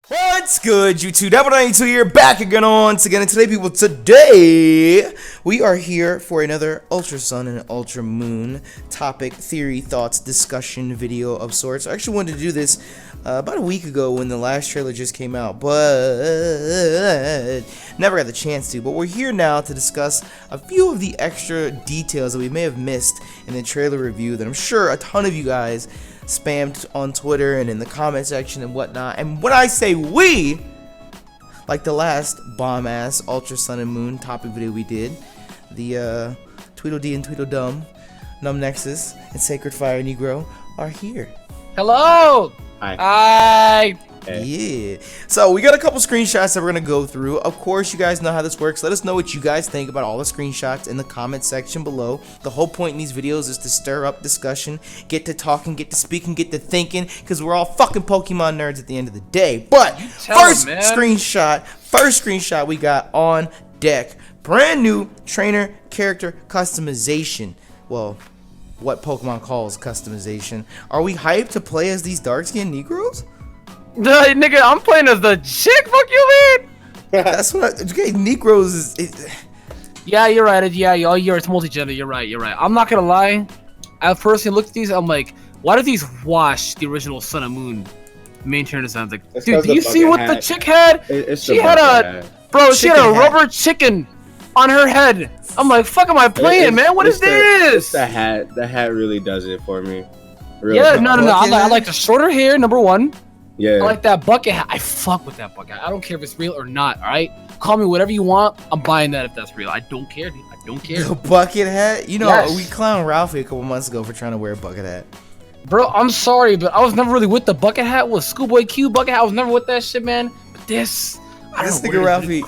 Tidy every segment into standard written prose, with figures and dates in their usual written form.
What's good, YouTube? Double92 here, back again once again. And today, people, today we are here for another Ultra Sun and Ultra Moon topic, theory, thoughts, discussion video of sorts. I actually wanted to do this about a week ago when the last trailer just came out, but never got the chance to. But we're here now to discuss a few of the extra details that we may have missed in the trailer review that I'm sure a ton of you guys spammed on Twitter and in the comment section and whatnot. And when I say we, like the last bomb-ass Ultra Sun and Moon topic video we did, the Tweedledee and Tweedledum, Numb Nexus, and Sacred Fire Negro are here. Hello! Hi! Yeah. So we got a couple screenshots that we're gonna go through. Of course, you guys know how this works. Let us know what you guys think about all the screenshots in the comment section below. The whole point in these videos is to stir up discussion, get to talking, get to speaking, get to thinking, because we're all fucking Pokemon nerds at the end of the day. But first screenshot we got on deck. Brand new trainer character customization. Well, what Pokemon calls customization. Are we hyped to play as these dark-skinned Negroes? Nigga, I'm playing as the chick. Fuck you, man. That's what. Okay, Negroes is. Yeah, you're right. Yeah, it's multi-gender. You're right. I'm not gonna lie. I first looked at these. I'm like, why do these wash the original Sun and Moon main trainer designs? Like, dude, do you see what the chick had? She had a rubber chicken on her head. I'm like, fuck, am I playing, man? What is this? The hat. The hat really does it for me. Yeah, no. I like the shorter hair. Number one. Yeah. I like that bucket hat. I fuck with that bucket hat. I don't care if it's real or not, alright? Call me whatever you want. I'm buying that if that's real. I don't care, dude. I don't care. The bucket hat? You know, yes. We clowned Ralphie a couple months ago for trying to wear a bucket hat. Bro, I'm sorry, but I was never really with the bucket hat. With Schoolboy Q bucket hat, I was never with that shit, man. But this... This nigga Ralphie,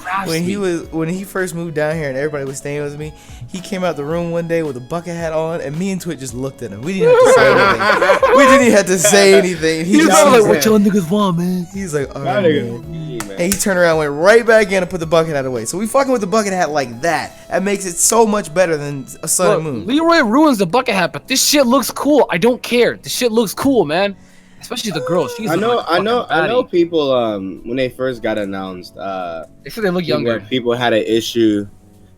when he first moved down here and everybody was staying with me, he came out the room one day with a bucket hat on, and me and Twit just looked at him. We didn't have to say anything. We didn't even have to say anything. He just was like, "What y'all niggas want, man?" He's like, "All right, man." And he turned around, went right back in, and put the bucket hat away. So we fucking with the bucket hat like that. That makes it so much better than a Sun and Moon. Leroy ruins the bucket hat, but this shit looks cool. I don't care. This shit looks cool, man. Especially the girls. I know. People when they first got announced, they said they look younger. People had an issue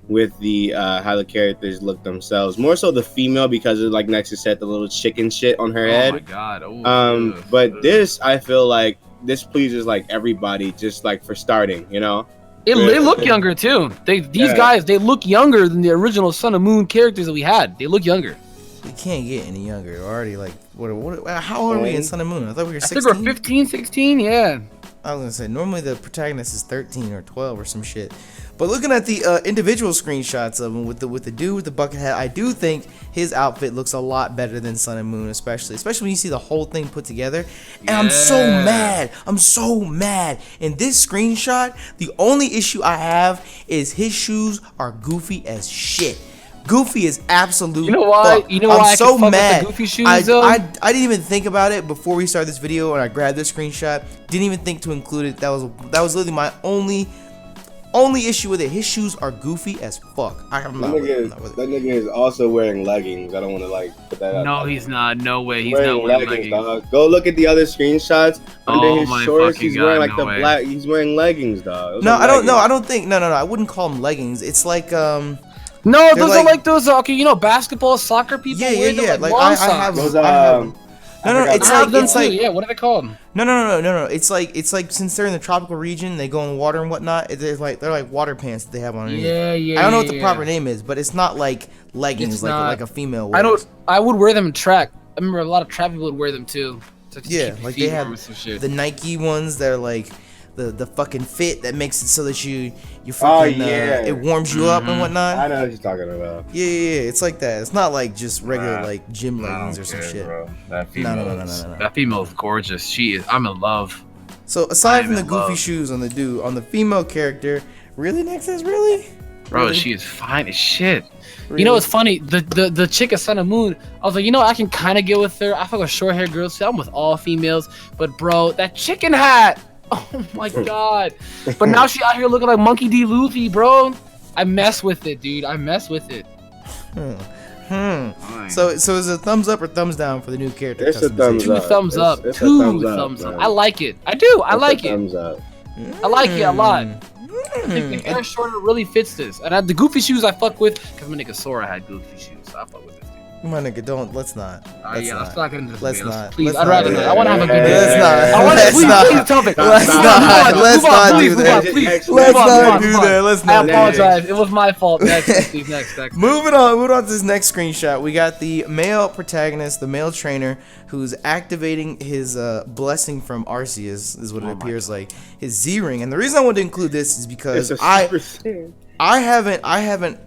with the how the characters look themselves. More so the female, because of, like Nexus said, the little chicken shit on her head. Oh my god. But this, I feel like this pleases like everybody, just like for starting, you know. They look younger too. These guys, they look younger than the original Sun and Moon characters that we had. They look younger. We can't get any younger. We're already like, how old are we in Sun and Moon? I thought we were 16. I think we're 15, 16, yeah. I was gonna say, normally the protagonist is 13 or 12 or some shit. But looking at the individual screenshots of him with the dude with the bucket hat, I do think his outfit looks a lot better than Sun and Moon, especially when you see the whole thing put together. And yeah. I'm so mad. In this screenshot, the only issue I have is his shoes are goofy as shit. Goofy is absolute. You know why? Fuck. You know why I'm so mad. The Goofy shoes, I didn't even think about it before we started this video, and I grabbed this screenshot. Didn't even think to include it. That was literally my only issue with it. His shoes are goofy as fuck. I'm not with it. That nigga is also wearing leggings. I don't want to like put that out. No, he's not. No way. He's not wearing leggings. Dog. Go look at the other screenshots. Under his shorts, he's wearing like the black. He's wearing leggings, dog. No, I don't know. I don't think. No. I wouldn't call them leggings. It's like No, those are like those. Okay, you know, basketball, soccer people. Yeah. Like I have those. No. It's like yeah. What are they called? No. It's like since they're in the tropical region, they go in the water and whatnot. They're like water pants that they have on. Yeah. I don't know what the proper name is, but it's not like leggings like a female wears. I would wear them in track. I remember a lot of track people would wear them too. Yeah, like they have the Nike ones that are like the fucking fit that makes it so that you fucking it warms you up and whatnot. I know what you're talking about. Yeah, it's like that. It's not like just regular like gym leggings or some shit. Bro. No. That female is gorgeous. She is. I'm in love. So aside from the goofy shoes on the female character, really, Nexus, really? Bro, really? She is fine as shit. Really? You know what's funny? The chick at Sun and Moon, I was like, you know, I can kind of get with her. I fuck with short hair girls. I'm with all females, but bro, that chicken hat. Oh my god. But now she out here looking like Monkey D. Luffy, bro. I mess with it, dude. I mess with it. So is it a thumbs up or thumbs down for the new character? It's a thumbs Two up. thumbs up. It's Two a thumbs up. man. I like it. I do. I like it. Thumbs up. I like it a lot. I think the hair shorter really fits this. And the goofy shoes I fuck with, because my nigga Sora had goofy shoes, so I fuck with this dude. My nigga, let's not. Let's not get into this. Let's debate. not. Please, Let's I'd not rather do not. that. I want to have a good day. Let's not. I want to please tell me. Let's not. Let's not do that. Let's not do that. Let's I not. apologize. It was my fault. Next. Moving on to this next screenshot. We got the male protagonist, the male trainer, who's activating his blessing from Arceus, is what it appears like, his Z ring. And the reason I wanted to include this is because I haven't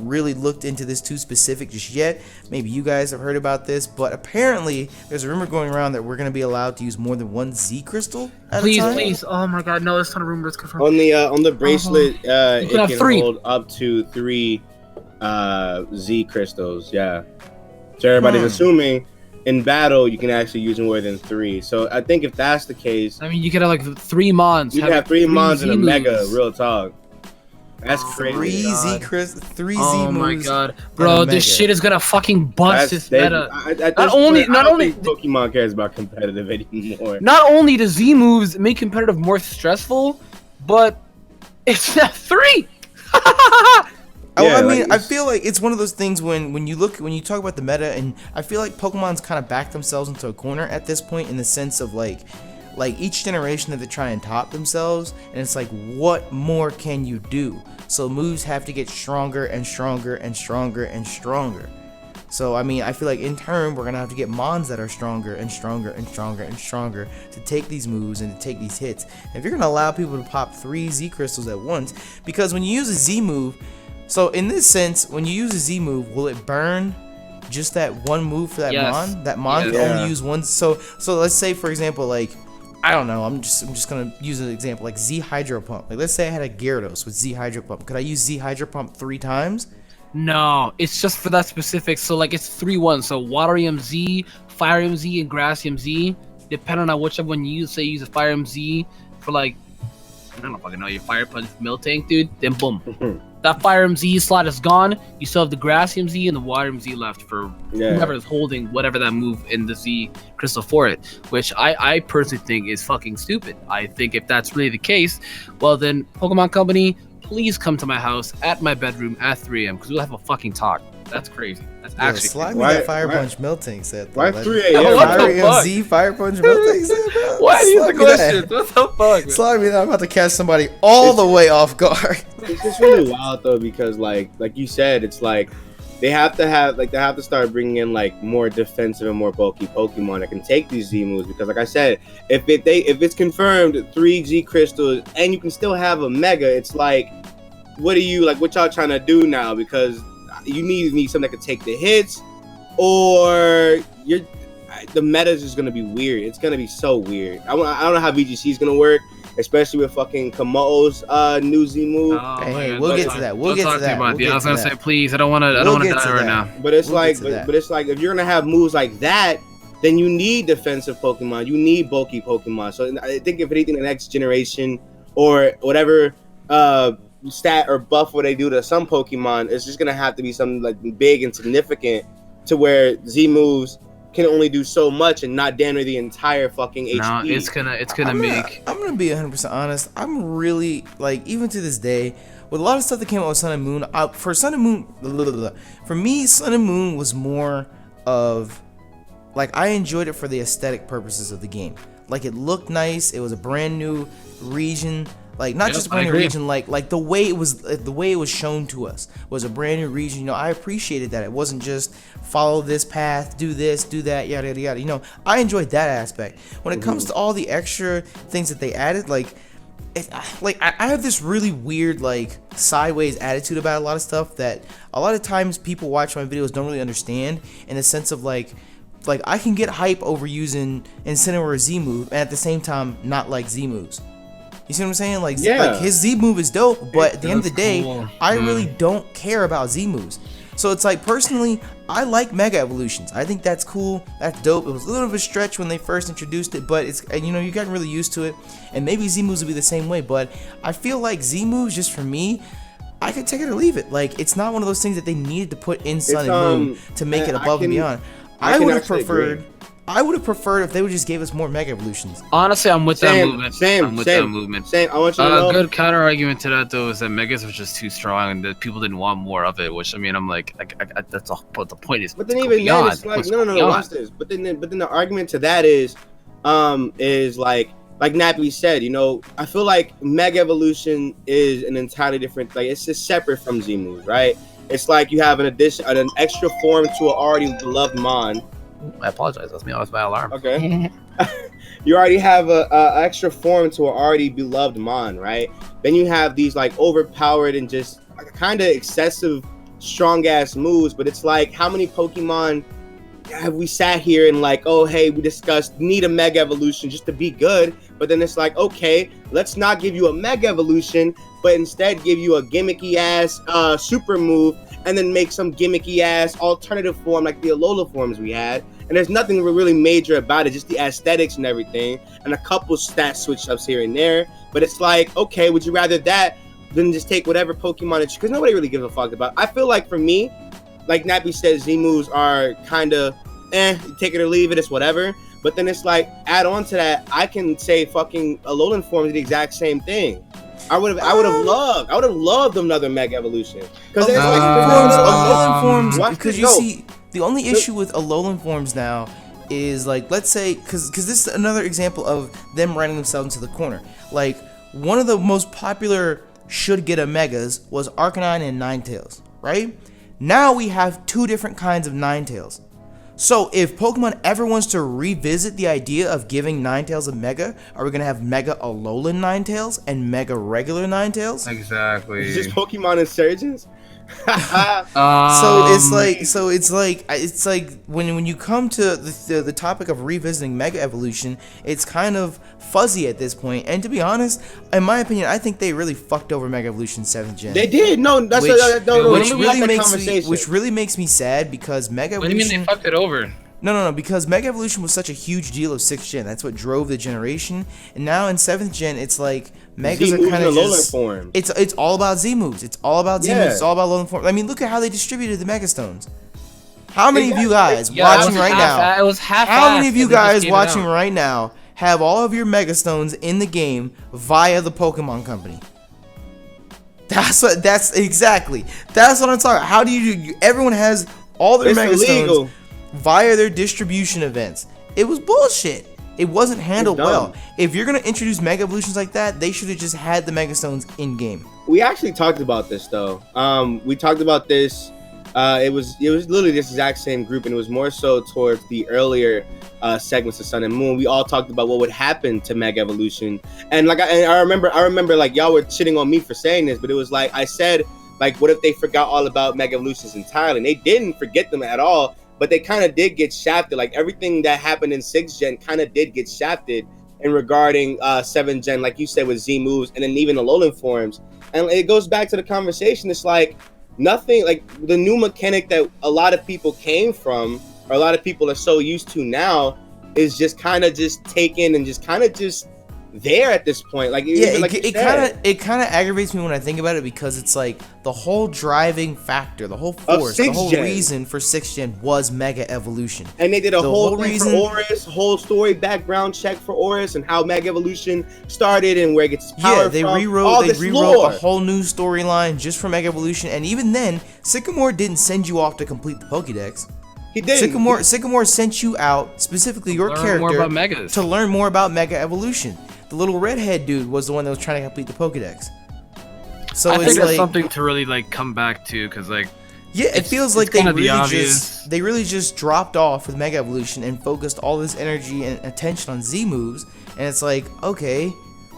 really looked into this too specific just yet. Maybe you guys have heard about this, but apparently there's a rumor going around that we're going to be allowed to use more than one Z crystal at a time. Please. Oh my god, no, it's not a rumor. It's confirmed. On the bracelet, it can have can 3. hold up to 3 Z crystals. Yeah. So everybody's assuming in battle you can actually use more than 3. So I think if that's the case, I mean, you could have like 3 mons. you can have 3 mons and a Z mega. moves. Real talk. That's crazy. 3 Z crystals, 3 Z moves. Oh my god, bro, this shit is gonna fucking bust this meta. Not only Pokemon cares about competitive anymore. Not only do Z moves make competitive more stressful, but it's not 3. I mean, I feel like it's one of those things when you talk about the meta, and I feel like Pokemon's kind of backed themselves into a corner at this point in the sense of like each generation that they try and top themselves, and it's like, what more can you do? So moves have to get stronger and stronger and stronger and stronger. So I mean, I feel like in turn we're gonna have to get mons that are stronger and stronger and stronger and stronger to take these moves and to take these hits. And if you're gonna allow people to pop 3 Z crystals at once, because when you use a Z move, so in this sense, when you use a Z move, will it burn just that one move for that mon? That mon can only use one. So let's say, for example, like, I don't know, I'm just gonna use an example like Z Hydro Pump. Like, let's say I had a Gyarados with Z Hydro Pump. Could I use Z Hydro Pump 3 times? No, it's just for that specific. So like it's 3-1. So Water MZ, Fire MZ, and Grass MZ. Depending on whichever one you use, say you use a Fire MZ for like, I don't fucking know, your Fire Punch Miltank, dude. Then boom. That Fire MZ slot is gone. You still have the Grass MZ and the Water MZ left for whoever is holding whatever that move in the Z crystal for it, which I personally think is fucking stupid. I think if that's really the case, well then, Pokemon Company, please come to my house at my bedroom at 3 a.m. because we'll have a fucking talk. That's crazy. That's actually slide me that Fire Punch Miltank set. Why 3 a.m.? Fire MZ Fire Punch Miltank set, bro. Why are you the questions? What the fuck? Slide me that. I'm about to catch somebody all the way off guard. It's just really wild though, because like you said, it's like they have to start bringing in like more defensive and more bulky Pokemon that can take these Z moves, because like I said, if it's confirmed 3 Z crystals and you can still have a mega, it's like, what y'all trying to do now? Because you need something that can take the hits, or the meta is just gonna be weird. It's gonna be so weird. I don't know how VGC is gonna work, especially with fucking Kamo's new Z move. Oh, hey, we'll get to that. We'll get to that. I was gonna say, please, I don't want to die right now. But it's like if you're gonna have moves like that, then you need defensive Pokemon. You need bulky Pokemon. So I think if anything, the next generation or whatever stat or buff what they do to some Pokemon, it's just gonna have to be something like big and significant to where Z moves can only do so much and not damage the entire fucking HP. No, it's gonna make. I'm gonna be 100% honest. I'm really like, even to this day, with a lot of stuff that came out with Sun and Moon. For Sun and Moon, for me, Sun and Moon was more of like, I enjoyed it for the aesthetic purposes of the game. Like, it looked nice. It was a brand new region. Like, not just a brand new region, like the way it was shown to us was a brand new region. You know, I appreciated that. It wasn't just follow this path, do this, do that, yada yada yada. You know, I enjoyed that aspect. When it comes to all the extra things that they added, like I have this really weird like sideways attitude about a lot of stuff that a lot of times people watch my videos don't really understand, in the sense of like I can get hype over using Incineroar Z move and at the same time not like Z moves. You see what I'm saying? Like his Z move is dope, but at the end of the day, I really don't care about Z moves. So it's like, personally, I like Mega Evolutions. I think that's cool. That's dope. It was a little bit of a stretch when they first introduced it, but you're getting really used to it. And maybe Z moves will be the same way, but I feel like Z moves, just for me, I could take it or leave it. Like, it's not one of those things that they needed to put in Sun and Moon to make it above and beyond. I would have preferred. I would have preferred if they would just gave us more Mega Evolutions. Honestly, I'm with that movement. I'm with that movement. I want you to know. A good counter argument to that though is that Megas was just too strong and that people didn't want more of it. Which I mean, I'm like, that's all. But the point is, but then even then, it's like no, watch this. But then the argument to that is like Nappy said, you know, I feel like Mega Evolution is an entirely different. Like, it's just separate from Z moves, right? It's like you have an extra form to an already beloved Mon. I apologize. That's me. That was my alarm. Okay. You already have a extra form to an already beloved Mon, right? Then you have these like overpowered and just kind of excessive, strong ass moves. But it's like, how many Pokemon have we sat here and like, oh hey, we discussed need a Mega Evolution just to be good? But then it's like, okay, let's not give you a Mega Evolution, but instead give you a gimmicky ass super move, and then make some gimmicky ass alternative form like the Alola forms we had. And there's nothing really major about it, just the aesthetics and everything, and a couple stat switch ups here and there. But it's like, okay, would you rather that than just take whatever Pokemon it's, because nobody really gives a fuck about. I feel like for me, like Nappy said, Z moves are kind of take it or leave it, it's whatever. But then it's like, add on to that, I can say fucking Alolan form is the exact same thing. I would have loved another Mega Evolution. Because Alolan forms, because you see, the only issue with Alolan forms now is, like, let's say, because this is another example of them writing themselves into the corner. Like, one of the most popular should get a Megas was Arcanine and Ninetales, right? Now we have two different kinds of Ninetales. So if Pokemon ever wants to revisit the idea of giving Ninetales a Mega, are we going to have Mega Alolan Ninetales and Mega regular Ninetales? Exactly. Is this Pokemon Insurgents? So it's like when you come to the topic of revisiting Mega Evolution, it's kind of fuzzy at this point. And to be honest, in my opinion, I think they really fucked over Mega Evolution 7th Gen. They did. Which really makes me sad, because Mega Evolution. What do you mean they fucked it over? No, because Mega Evolution was such a huge deal of 6th Gen. That's what drove the generation. And now in 7th Gen, it's like Megas are kind of just... form. It's all about Z moves. It's all about Z moves. It's all about Alolan form. I mean, look at how they distributed the Mega Stones. How many of you guys watching right now... It was half. How many of you guys watching right now have all of your Mega Stones in the game via the Pokemon Company? That's what I'm talking about. How do you... Everyone has all their Mega Stones via their distribution events. It was bullshit. It wasn't handled well. If you're gonna introduce Mega Evolutions like that, they should have just had the Mega Stones in game. We actually talked about this though. We talked about this. It was literally this exact same group, and it was more so towards the earlier segments of Sun and Moon. We all talked about what would happen to Mega Evolution, and like I remember like y'all were shitting on me for saying this, but it was like I said, like, what if they forgot all about Mega Evolutions entirely? And they didn't forget them at all. But they kind of did get shafted. Like, everything that happened in 6th Gen kind of did get shafted in regarding 7th Gen, like you said, with Z moves and then even the Alolan forms. And it goes back to the conversation. It's like nothing, like the new mechanic that a lot of people came from, or a lot of people are so used to now, is just kind of just taken and just kind of just there at this point. Like, it kind of aggravates me when I think about it, because it's like the whole driving factor, the whole force, the whole reason for 6th Gen was Mega Evolution. And they did a whole reason for Oris, whole story background check for Oris and how Mega Evolution started and where it gets its power from. They rewrote a whole new storyline just for Mega Evolution. And even then, Sycamore didn't send you off to complete the Pokédex. He did. Sycamore sent you out, specifically your character, to learn more about Mega Evolution. The little redhead dude was the one that was trying to complete the Pokédex. So I it's think like that's something to really like come back to, because like it feels like they really just dropped off with Mega Evolution and focused all this energy and attention on Z moves. And it's like, okay,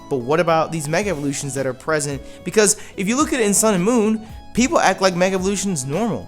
but what about these Mega Evolutions that are present? Because if you look at it in Sun and Moon, people act like Mega Evolution's normal.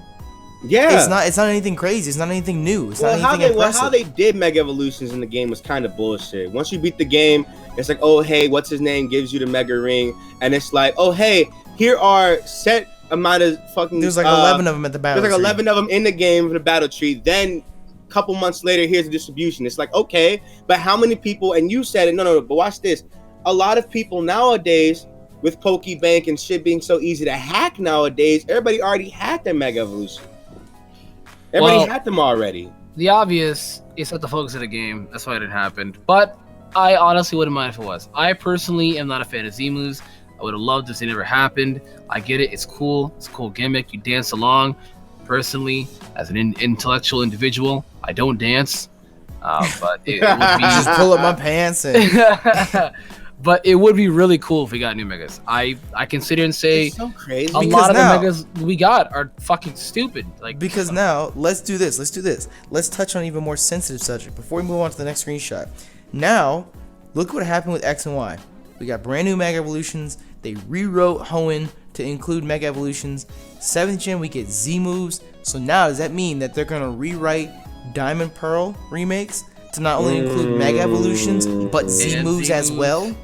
Yeah, it's not anything crazy. It's not anything new. It's not anything impressive. How they did Mega Evolutions in the game was kind of bullshit. Once you beat the game, it's like, oh hey, what's his name gives you the Mega Ring, and it's like, oh hey, here are set amount of fucking. There's like 11 of them at the battle. There's like 11 of them in the game for the battle tree. Then a couple months later, here's the distribution. It's like, okay, but how many people? And you said it. No. But watch this. A lot of people nowadays with Pokebank and shit being so easy to hack nowadays, everybody already had their Mega Evolution. Everybody had them already. The obvious is not the focus of the game. That's why it didn't happen. But I honestly wouldn't mind if it was. I personally am not a fan of Z-moves. I would have loved if it never happened. I get it. It's cool. It's a cool gimmick. You dance along. Personally, as an intellectual individual, I don't dance. But it would be just pull up my pants and... But it would be really cool if we got new megas. I can sit here and say it's so crazy. a lot of the megas we got are fucking stupid. Like because now let's do this. Let's touch on an even more sensitive subject before we move on to the next screenshot. Now, look what happened with X and Y. We got brand new Mega Evolutions. They rewrote Hoenn to include Mega Evolutions. 7th gen, we get Z moves. So now does that mean that they're gonna rewrite Diamond Pearl remakes to not only include Mega Evolutions but Z moves as well?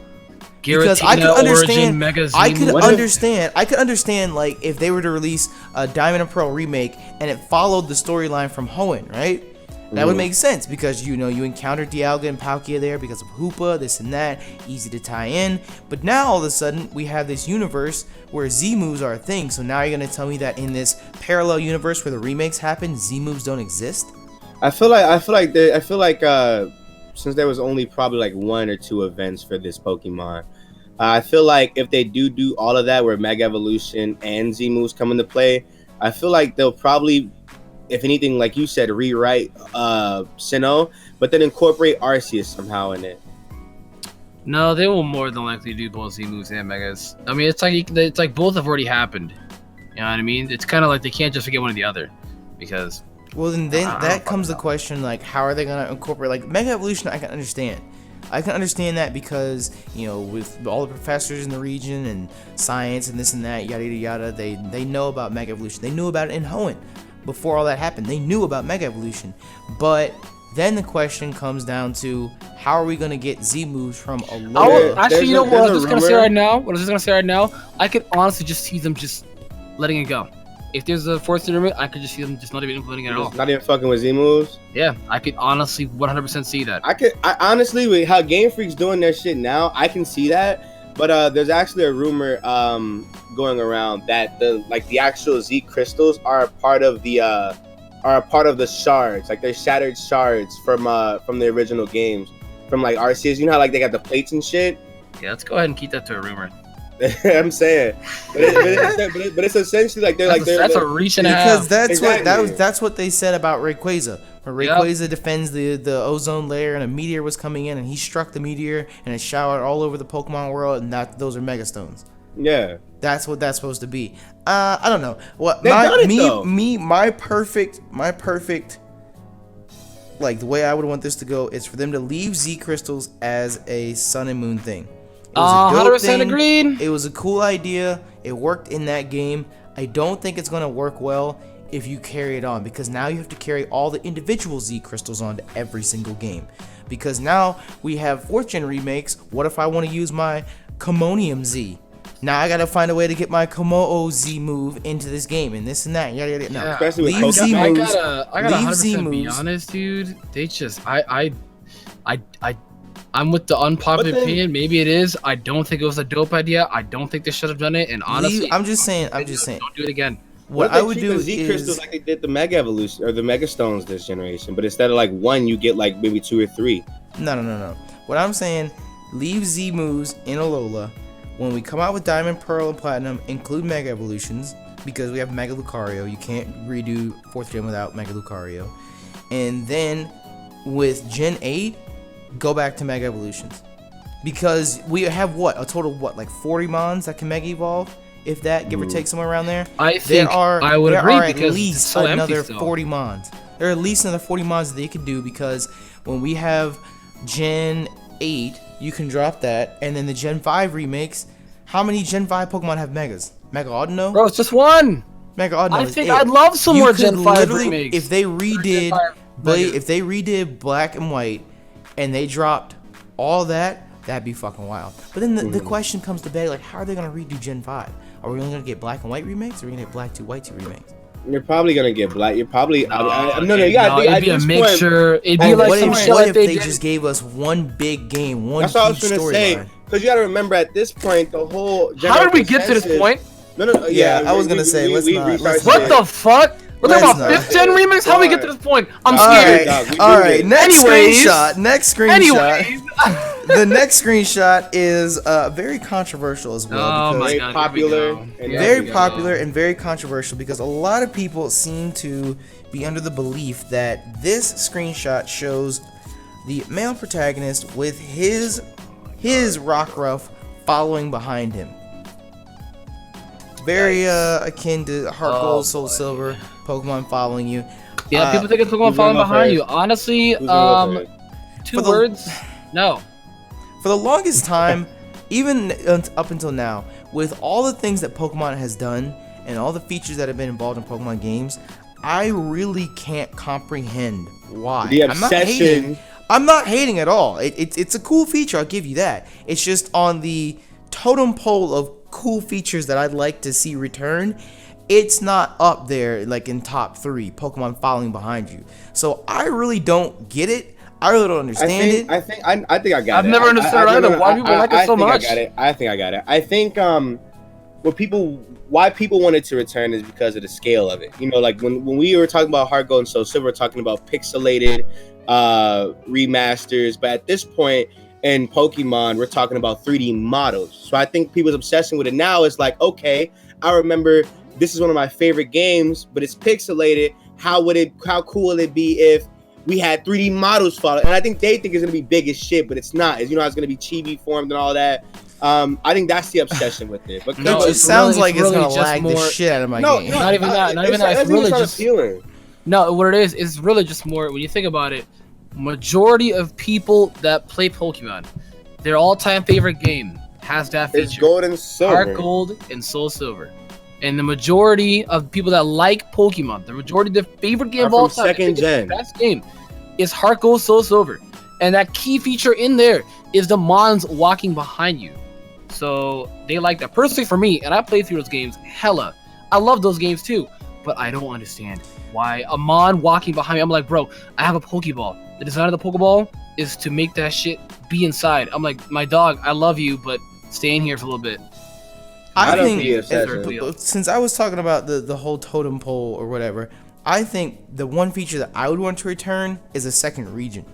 Because I could understand, I could understand like if they were to release a Diamond and Pearl remake and it followed the storyline from Hoenn, right? That would make sense because you encounter Dialga and Palkia there because of Hoopa, this and that, easy to tie in. But now all of a sudden we have this universe where Z moves are a thing. So now you're gonna tell me that in this parallel universe where the remakes happen, Z moves don't exist? I feel like since there was only probably like 1 or 2 events for this Pokemon, I feel like if they do all of that where Mega Evolution and Z moves come into play, I feel like they'll probably, if anything, like you said, rewrite Sinnoh, but then incorporate Arceus somehow in it. No, they will more than likely do both Z moves and Megas. I mean, it's like both have already happened. You know what I mean? It's kind of like they can't just forget one or the other, because. Well, then that comes the question, like, how are they gonna incorporate like Mega Evolution? I can understand. I can understand that because, with all the professors in the region and science and this and that, yada yada yada, they know about Mega Evolution. They knew about it in Hoenn. Before all that happened, they knew about Mega Evolution. But then the question comes down to, how are we going to get Z moves from Alola? Actually, what I was just going to say right now? I could honestly just see them just letting it go. If there's a fourth tournament, I could just see them just not even implementing it at all. Not even fucking with Z moves? Yeah, I could honestly 100% see that. I honestly, with how Game Freak's doing their shit now, I can see that. But there's actually a rumor going around that the actual Z crystals are a part of the shards, like they're shattered shards from the original games, from like Arceus. You know how like they got the plates and shit. Yeah, let's go ahead and keep that to a rumor. I'm saying, but it's essentially like that's a reach and a half. Because that's what they said about Rayquaza. When Rayquaza defends the ozone layer and a meteor was coming in and he struck the meteor and it showered all over the Pokemon world, and those are Mega Stones. Yeah, that's what that's supposed to be. I don't know what my perfect like the way I would want this to go is for them to leave Z crystals as a Sun and Moon thing. 100% agreed. It was a cool idea. It worked in that game. I don't think it's going to work well if you carry it on, because now you have to carry all the individual Z crystals on to every single game. Because now we have 4th gen remakes. What if I want to use my Commonium Z? Now I gotta find a way to get my Komo Z move into this game and this and that. Yada yada. No, especially with Z moves. I gotta 100% be honest, dude. They just I'm with the unpopular opinion. Maybe it is. I don't think it was a dope idea. I don't think they should have done it. And honestly, I'm just saying. Don't do it again. What I would do Z crystals like they did the Mega Evolution or the Mega Stones this generation, but instead of like 1, you get like maybe 2 or 3. No. What I'm saying, leave Z moves in Alola. When we come out with Diamond, Pearl, and Platinum, include Mega Evolutions, because we have Mega Lucario. You can't redo 4th gen without Mega Lucario. And then with Gen 8, go back to Mega Evolutions. Because we have a total of like 40 Mons that can Mega Evolve, if that, give or take somewhere around there. I would agree at because least it's so another empty 40 Mons. There are at least another 40 Mons that they could do, because when we have Gen 8, you can drop that, and then the Gen 5 remakes, how many Gen 5 Pokemon have Megas? Mega Audino? Bro, it's just 1. Mega Audino. I think I'd love some more Gen 5 remakes. If they redid Black and White and they dropped all that, that'd be fucking wild. But then the question comes to bed, like, how are they gonna redo Gen 5? Are we only gonna get Black and White remakes, or are we gonna get Black 2, White 2 remakes? You're probably gonna get black. You're probably. No. It'd be a mixture. It'd be like some shit what like if they just gave us one big game, one That's what I was huge gonna say. storyline? Because you gotta remember, at this point, the whole. How did we get to this point? No. Yeah, I was gonna say, let's not. What the fuck? We're talking about 5th gen remix? How we get to this point? I'm scared. All right. Next screenshot. Anyways. The next screenshot is very controversial as well. Oh my God, Very popular and very controversial because a lot of people seem to be under the belief that this screenshot shows the male protagonist with his Rockruff following behind him. Very akin to Heart Gold, Soul Silver, Pokemon following you. Yeah, people think it's Pokemon following behind you. Honestly, 2 words, no. For the longest time, even up until now, with all the things that Pokemon has done and all the features that have been involved in Pokemon games, I really can't comprehend why. The obsession. I'm not hating at all. It's a cool feature, I'll give you that. It's just on the totem pole of cool features that I'd like to see return, it's not up there like in top 3, Pokemon following behind you. So I really don't get it. I really don't understand it. I think I got it. I've never understood it either. Why people like it so much? I think I got it. I think why people wanted to return is because of the scale of it. You know, like when we were talking about Heart Gold and Soul Silver, we're talking about pixelated remasters, but at this point in Pokemon, we're talking about 3D models. So I think people's obsession with it now is like, okay, I remember this is one of my favorite games, but it's pixelated. How cool would it be if we had 3D models follow? And I think they think it's gonna be big as shit, but it's not. It's gonna be chibi formed and all that. I think that's the obsession with it. But no, it sounds like it's gonna lag the shit out of my game. Not even that. It's really just appealing. No, what it is really just more. When you think about it, majority of people that play Pokemon, their all-time favorite game has that feature. It's Gold and Silver. Heart Gold and Soul Silver. And the majority of people that like Pokemon, the majority of their favorite game of all time, second gen, best game, is Heart Gold, Soul Silver. And that key feature in there is the Mons walking behind you. So they like that. Personally for me, and I played through those games hella. I love those games too, but I don't understand why a Mon walking behind me. I'm like, bro, I have a Pokeball. The design of the Pokeball is to make that shit be inside. I'm like, my dog, I love you, but stay in here for a little bit. I think, since I was talking about the whole totem pole or whatever, I think the one feature that I would want to return is a second region.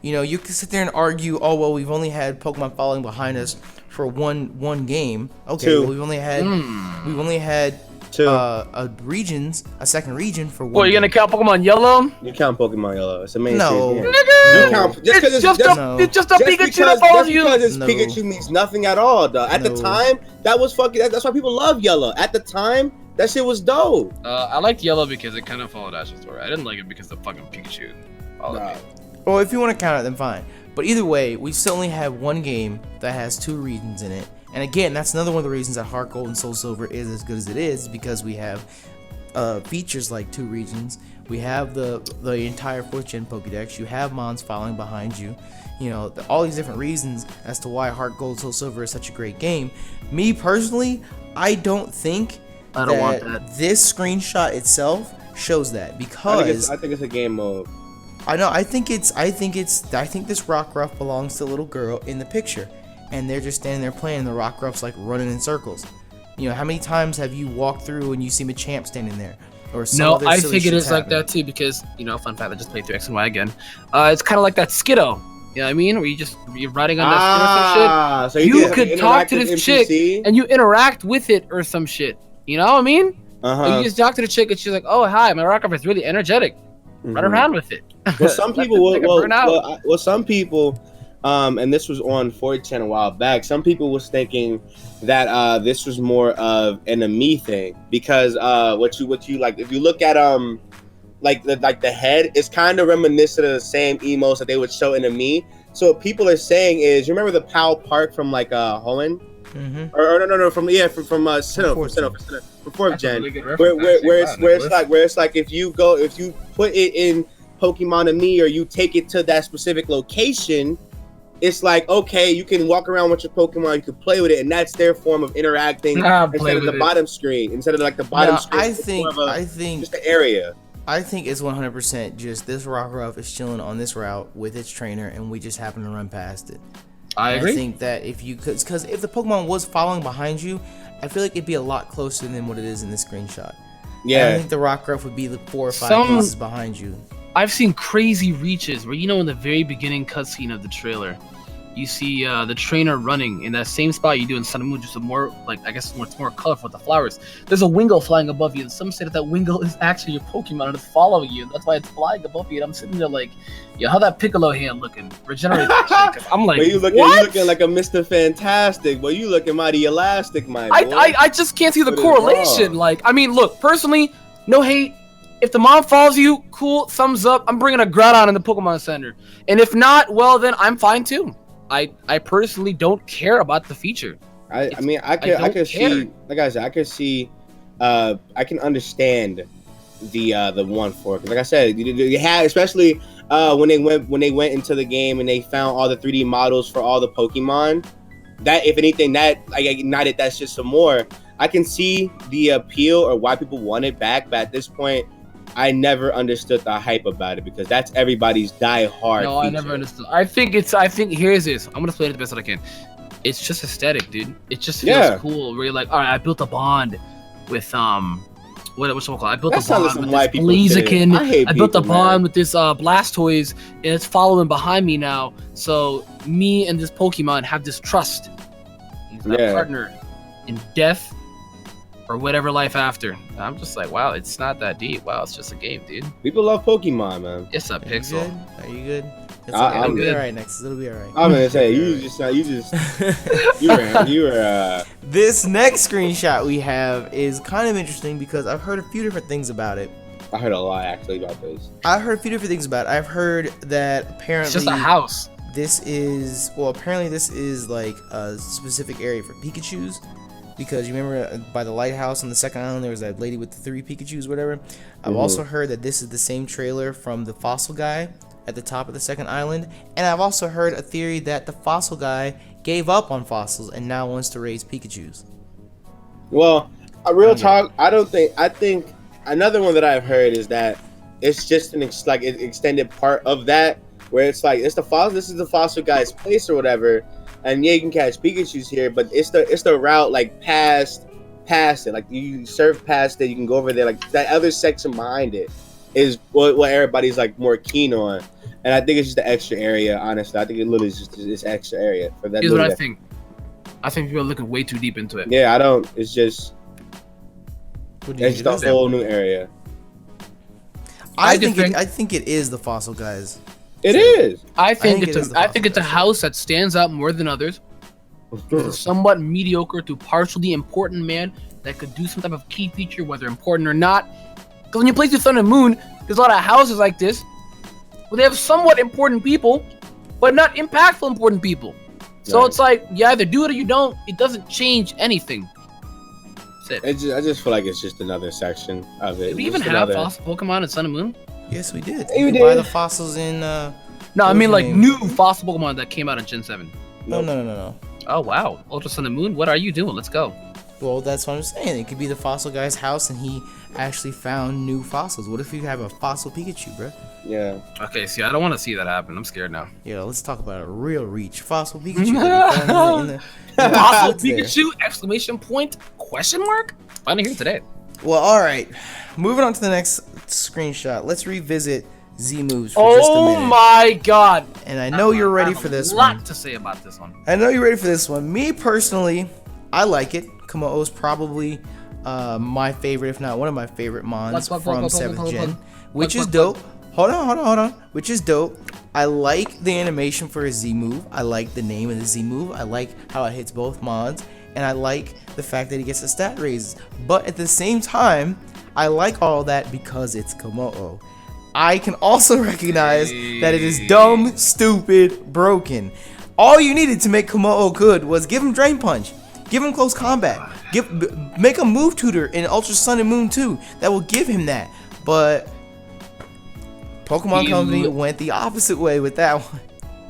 You know, you can sit there and argue, oh well, we've only had Pokemon following behind us for one game. Okay, well, we've only had a second region for one. What, you gonna count Pokemon Yellow? You count Pokemon Yellow. It's amazing. No. You count, it's just a Pikachu that follows you. Just because it's Pikachu means nothing at all, though. At the time, that was fucking. That's why people love Yellow. At the time, that shit was dope. I liked Yellow because it kind of followed Ash's story. I didn't like it because the fucking Pikachu followed me. Well, if you want to count it, then fine. But either way, we still only have one game that has 2 regions in it. And again, that's another one of the reasons that Heart Gold and Soul Silver is as good as it is, because we have features like 2 regions. We have the entire 4th gen Pokédex. You have Mons following behind you. You know, all these different reasons as to why Heart Gold and Soul Silver is such a great game. Me personally, I don't think that this screenshot itself shows that, because I think it's a game mode. I know. I think this Rockruff belongs to a little girl in the picture, and they're just standing there playing. And the Rockruff's like running in circles. You know, how many times have you walked through and you see Machamp standing there? Or some other I silly think it is shit's like happening? that too, because fun fact, I just played through X and Y again. It's kind of like that Skiddo. You know what I mean? Where you're riding on that Skiddo or some shit. So you could talk to this chick and you interact with it or some shit. You know what I mean? Like you just talk to the chick and she's like, "Oh hi, my Rockruff is really energetic. Run around with it." Well, some people some people, and this was on 4chan a while back. Some people was thinking that this was more of an me thing, because what you like, if you look at like the head, it's kind of reminiscent of the same emos that they would show in me. So what people are saying is, you remember the Powell Park from like Hoenn? Or no, from Sinnoh, from 4th gen, where it's like if you put it in Pokemon and Me, or you take it to that specific location, it's like, okay, you can walk around with your Pokemon, you can play with it, and that's their form of interacting instead of the bottom screen, instead of like the bottom screen. I think just the area. I think it's 100% just this Rockruff is chilling on this route with its trainer, and we just happen to run past it. I agree. I think that if you could, because if the Pokemon was following behind you, I feel like it'd be a lot closer than what it is in this screenshot. Yeah, I think the Rockruff would be the 4 or 5 paces behind you. I've seen crazy reaches where, in the very beginning cutscene of the trailer, you see the trainer running in that same spot you do in Sun and Moon, just a more, like, I guess it's more colorful with the flowers. There's a Wingull flying above you, and some say that Wingull is actually your Pokemon and it's following you, and that's why it's flying above you. And I'm sitting there like, yo, how that Piccolo hand looking? Regenerate that shit. I'm like, you looking like a Mr. Fantastic, but you looking mighty elastic, my boy. I just can't see the correlation. Like, I mean, look, personally, no hate. If the mom follows you, cool, thumbs up. I'm bringing a Groudon in the Pokemon Center. And if not, well, then I'm fine too. I personally don't care about the feature. I can see, like I said, I can understand the 1-4, because like I said, you had, especially when they went into the game and they found all the 3D models for all the Pokemon. That, if anything, that like ignited that shit some more. I can see the appeal or why people want it back, but at this point, I never understood the hype about it, because that's everybody's die-hard feature. I never understood. I think here's this. I'm gonna explain it the best that I can. It's just aesthetic, dude. It just feels cool. Where you're like, all right, I built a bond with what's it called? I built a bond with this Blaziken. I built a bond with this Blastoise, and it's following behind me now. So me and this Pokemon have this trust. He's my partner in death or whatever life after. I'm just like, wow, it's not that deep. Wow, it's just a game, dude. People love Pokemon, man. It's a pixel. Are you good? It's okay. It'll be alright, Nexus. It'll be alright. I'm gonna say you were. This next screenshot we have is kind of interesting because I've heard a few different things about it. I heard a lot actually about this. I've heard a few different things about it. I've heard that apparently it's just a house. Apparently this is like a specific area for Pikachus. Because you remember by the lighthouse on the second island, there was that lady with the 3 Pikachus, whatever. I've also heard that this is the same trailer from the fossil guy at the top of the second island. And I've also heard a theory that the fossil guy gave up on fossils and now wants to raise Pikachus. Well, I think another one that I've heard is that it's just an extended part of that, where it's like, this is the fossil guy's place or whatever. And yeah, you can catch Pikachus here, but it's the route like past it. Like you surf past it, you can go over there. Like that other section behind it is what everybody's like more keen on. And I think it's just the extra area. Honestly, I think it literally is just this extra area for that. Here's what I think. I think people are looking way too deep into it. Yeah, I don't. It's just it's just a whole new area. I think it is the fossil guys. It is. I think it's a house that stands out more than others. It's a somewhat mediocre to partially important man that could do some type of key feature, whether important or not. Because when you play through Sun and Moon, there's a lot of houses like this where they have somewhat important people, but not impactful important people. So It's like, you either do it or you don't. It doesn't change anything. That's it. I just feel like it's just another section of it. Did we even have fossil Pokemon in Sun and Moon? Yes, we did. You can buy the fossils in. No, I mean like new fossil Pokemon that came out in Gen 7. No. Oh wow, Ultra Sun and Moon. What are you doing? Let's go. Well, that's what I'm saying. It could be the fossil guy's house, and he actually found new fossils. What if you have a fossil Pikachu, bro? Yeah. Okay, see, I don't want to see that happen. I'm scared now. Yeah, let's talk about a real reach. Fossil Pikachu. Fossil Pikachu! Exclamation point? Question mark? Finally here today. Well, all right. Moving on to the next screenshot. Let's revisit Z moves for just a minute. Oh my god! And I know you're ready for this one. I have a lot to say about this one. I know you're ready for this one. Me personally, I like it. Komodo is probably my favorite, if not one of my favorite mons from 7th Gen, which is dope. Hold on. Which is dope. I like the animation for a Z move. I like the name of the Z move. I like how it hits both mods. And I like the fact that he gets the stat raises. But at the same time, I like all that because it's Komodo. I can also recognize that it is dumb, stupid, broken. All you needed to make Komodo good was give him Drain Punch. Give him close combat. Make a move tutor in Ultra Sun and Moon 2 that will give him that. But Pokemon Company went the opposite way with that one.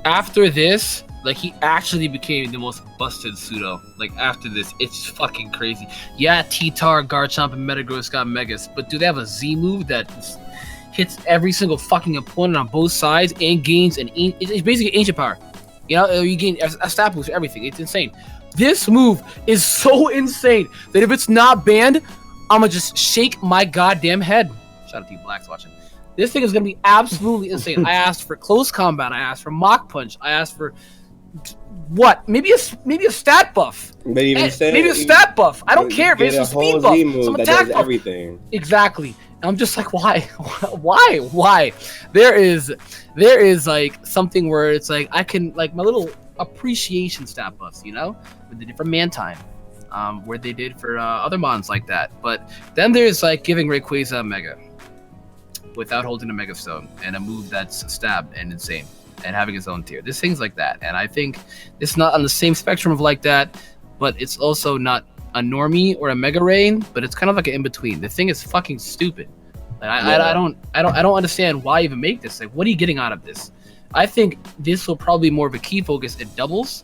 After this, Like, he actually became the most busted pseudo. Like, after this, it's fucking crazy. Yeah, T-Tar, Garchomp, and Metagross got Megas, but do they have a Z move that hits every single fucking opponent on both sides and gains it's basically ancient power. You know, you gain a stat boost for everything. It's insane. This move is so insane that if it's not banned, I'm gonna just shake my goddamn head. Shout out to you Blacks watching. This thing is gonna be absolutely insane. I asked for close combat. I asked for Mach Punch. I asked for what? Maybe a stat buff. Maybe a stat buff. I don't care if it's a speed buff. Some attack buff. Everything. Exactly. And I'm just like, why? Why? There is like something where it's like I can like my little appreciation stat buffs, you know, with the different Mantine, where they did for other mons like that. But then there's like giving Rayquaza Mega without holding a Mega Stone and a move that's stab and insane and having its own tier. There's things like that, and I think it's not on the same spectrum of like that, but it's also not a normie or a Mega Rain, but it's kind of like an in between. The thing is fucking stupid. Like, I don't understand why even make this. Like, what are you getting out of this? I think this will probably be more of a key focus in doubles,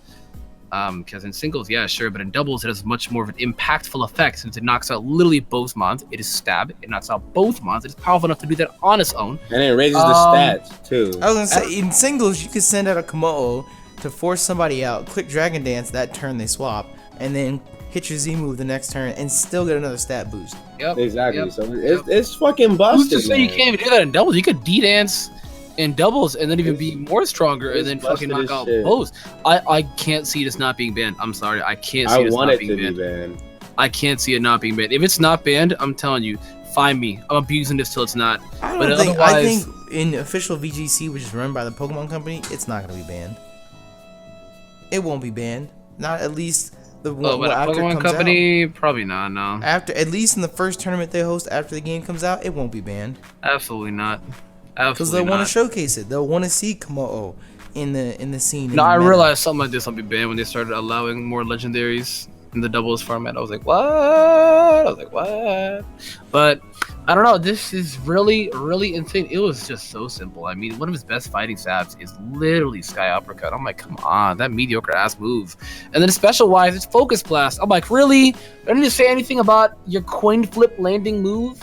because in singles, yeah, sure, but in doubles it has much more of an impactful effect since it knocks out literally both mons. It is stab. It knocks out both mons. It is powerful enough to do that on its own, and it raises the stats too. I was gonna say in singles you could send out a Komodo to force somebody out, click Dragon Dance that turn they swap, and then hit your Z move the next turn and still get another stat boost. Yep. Exactly. Yep. So it's fucking busted. Who's to say you can't even do that in doubles? You could D-dance in doubles and then even be more stronger and then fucking knock out both. I can't see this not being banned. I'm sorry. I can't see this not being banned. I can't see it not being banned. If it's not banned, I'm telling you, find me. I'm abusing this till it's not. I think in official VGC, which is run by the Pokemon Company, it's not going to be banned. It won't be banned. Not at least the one after Pokemon it comes Company, out. probably not. No. After, at least in the first tournament they host after the game comes out, it won't be banned. Absolutely not. Because they'll want to showcase it. They'll want to see Komodo in the scene. No, I realized something like this will be banned when they started allowing more legendaries in the doubles format. I was like, what? But I don't know. This is really, really insane. It was just so simple. I mean, one of his best fighting stabs is literally Sky Uppercut. I'm like, come on, that mediocre ass move. And then special wise, it's Focus Blast. I'm like, really? I need to say anything about your coin flip landing move?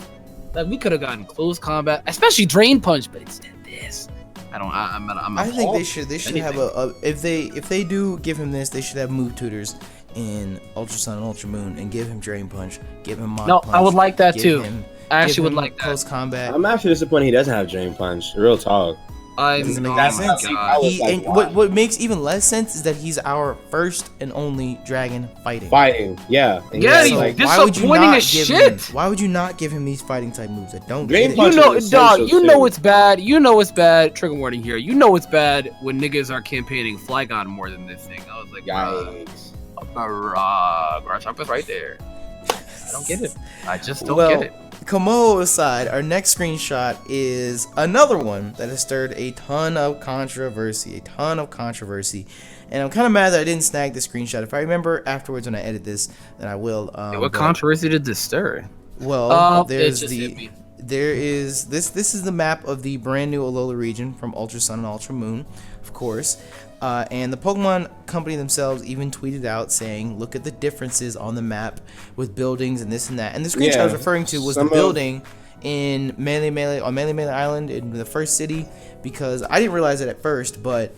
Like, we could have gotten close combat, especially Drain Punch, but it's this. I think they should have if they do give him this, they should have move tutors in Ultra Sun and Ultra Moon and give him Drain Punch, give him Mach Punch. I would like that too. I actually would like that. Close combat. I'm actually disappointed he doesn't have Drain Punch. Real talk. Doesn't make any sense. What makes even less sense is that he's our first and only dragon fighting. Yeah. Yeah, he's like, disappointing as shit. Why would you not give him these fighting type moves? I don't Drain get it. Punch you know it's bad. You know it's bad. Trigger warning here. You know it's bad when niggas are campaigning Flygon more than this thing. I was like, yikes. Garchomp is right there. I don't get it. I just don't get it. Komodo aside, our next screenshot is another one that has stirred a ton of controversy. And I'm kind of mad that I didn't snag the screenshot. If I remember afterwards when I edit this, then I will. What controversy did this stir? Well, this is the map of the brand new Alola region from Ultra Sun and Ultra Moon, of course. And the Pokemon Company themselves even tweeted out saying, look at the differences on the map with buildings and this and that. And the screenshot I was referring to was the building in Melee Island in the first city, because I didn't realize it at first, but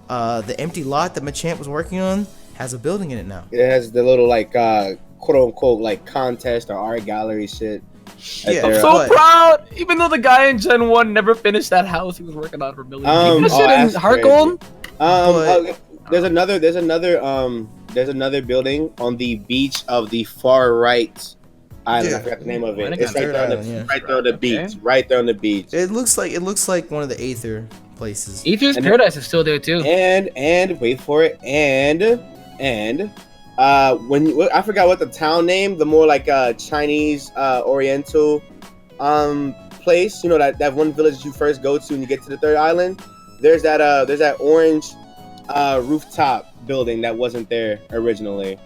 the empty lot that Machamp was working on has a building in it now. It has the little like quote unquote like contest or art gallery shit. Yeah, I'm so proud. Even though the guy in Gen 1 never finished that house he was working on for millions. In Heart Gold. There's another building on the beach of the far right island. I forgot the name of it. It's right there on the beach. Right there on the beach. It looks like one of the Aether places. Aether's Paradise is still there too. And wait for it. And when I forgot what the town name, the more like Chinese Oriental place. You know that one village that you first go to when you get to the third island. There's that orange rooftop building that wasn't there originally.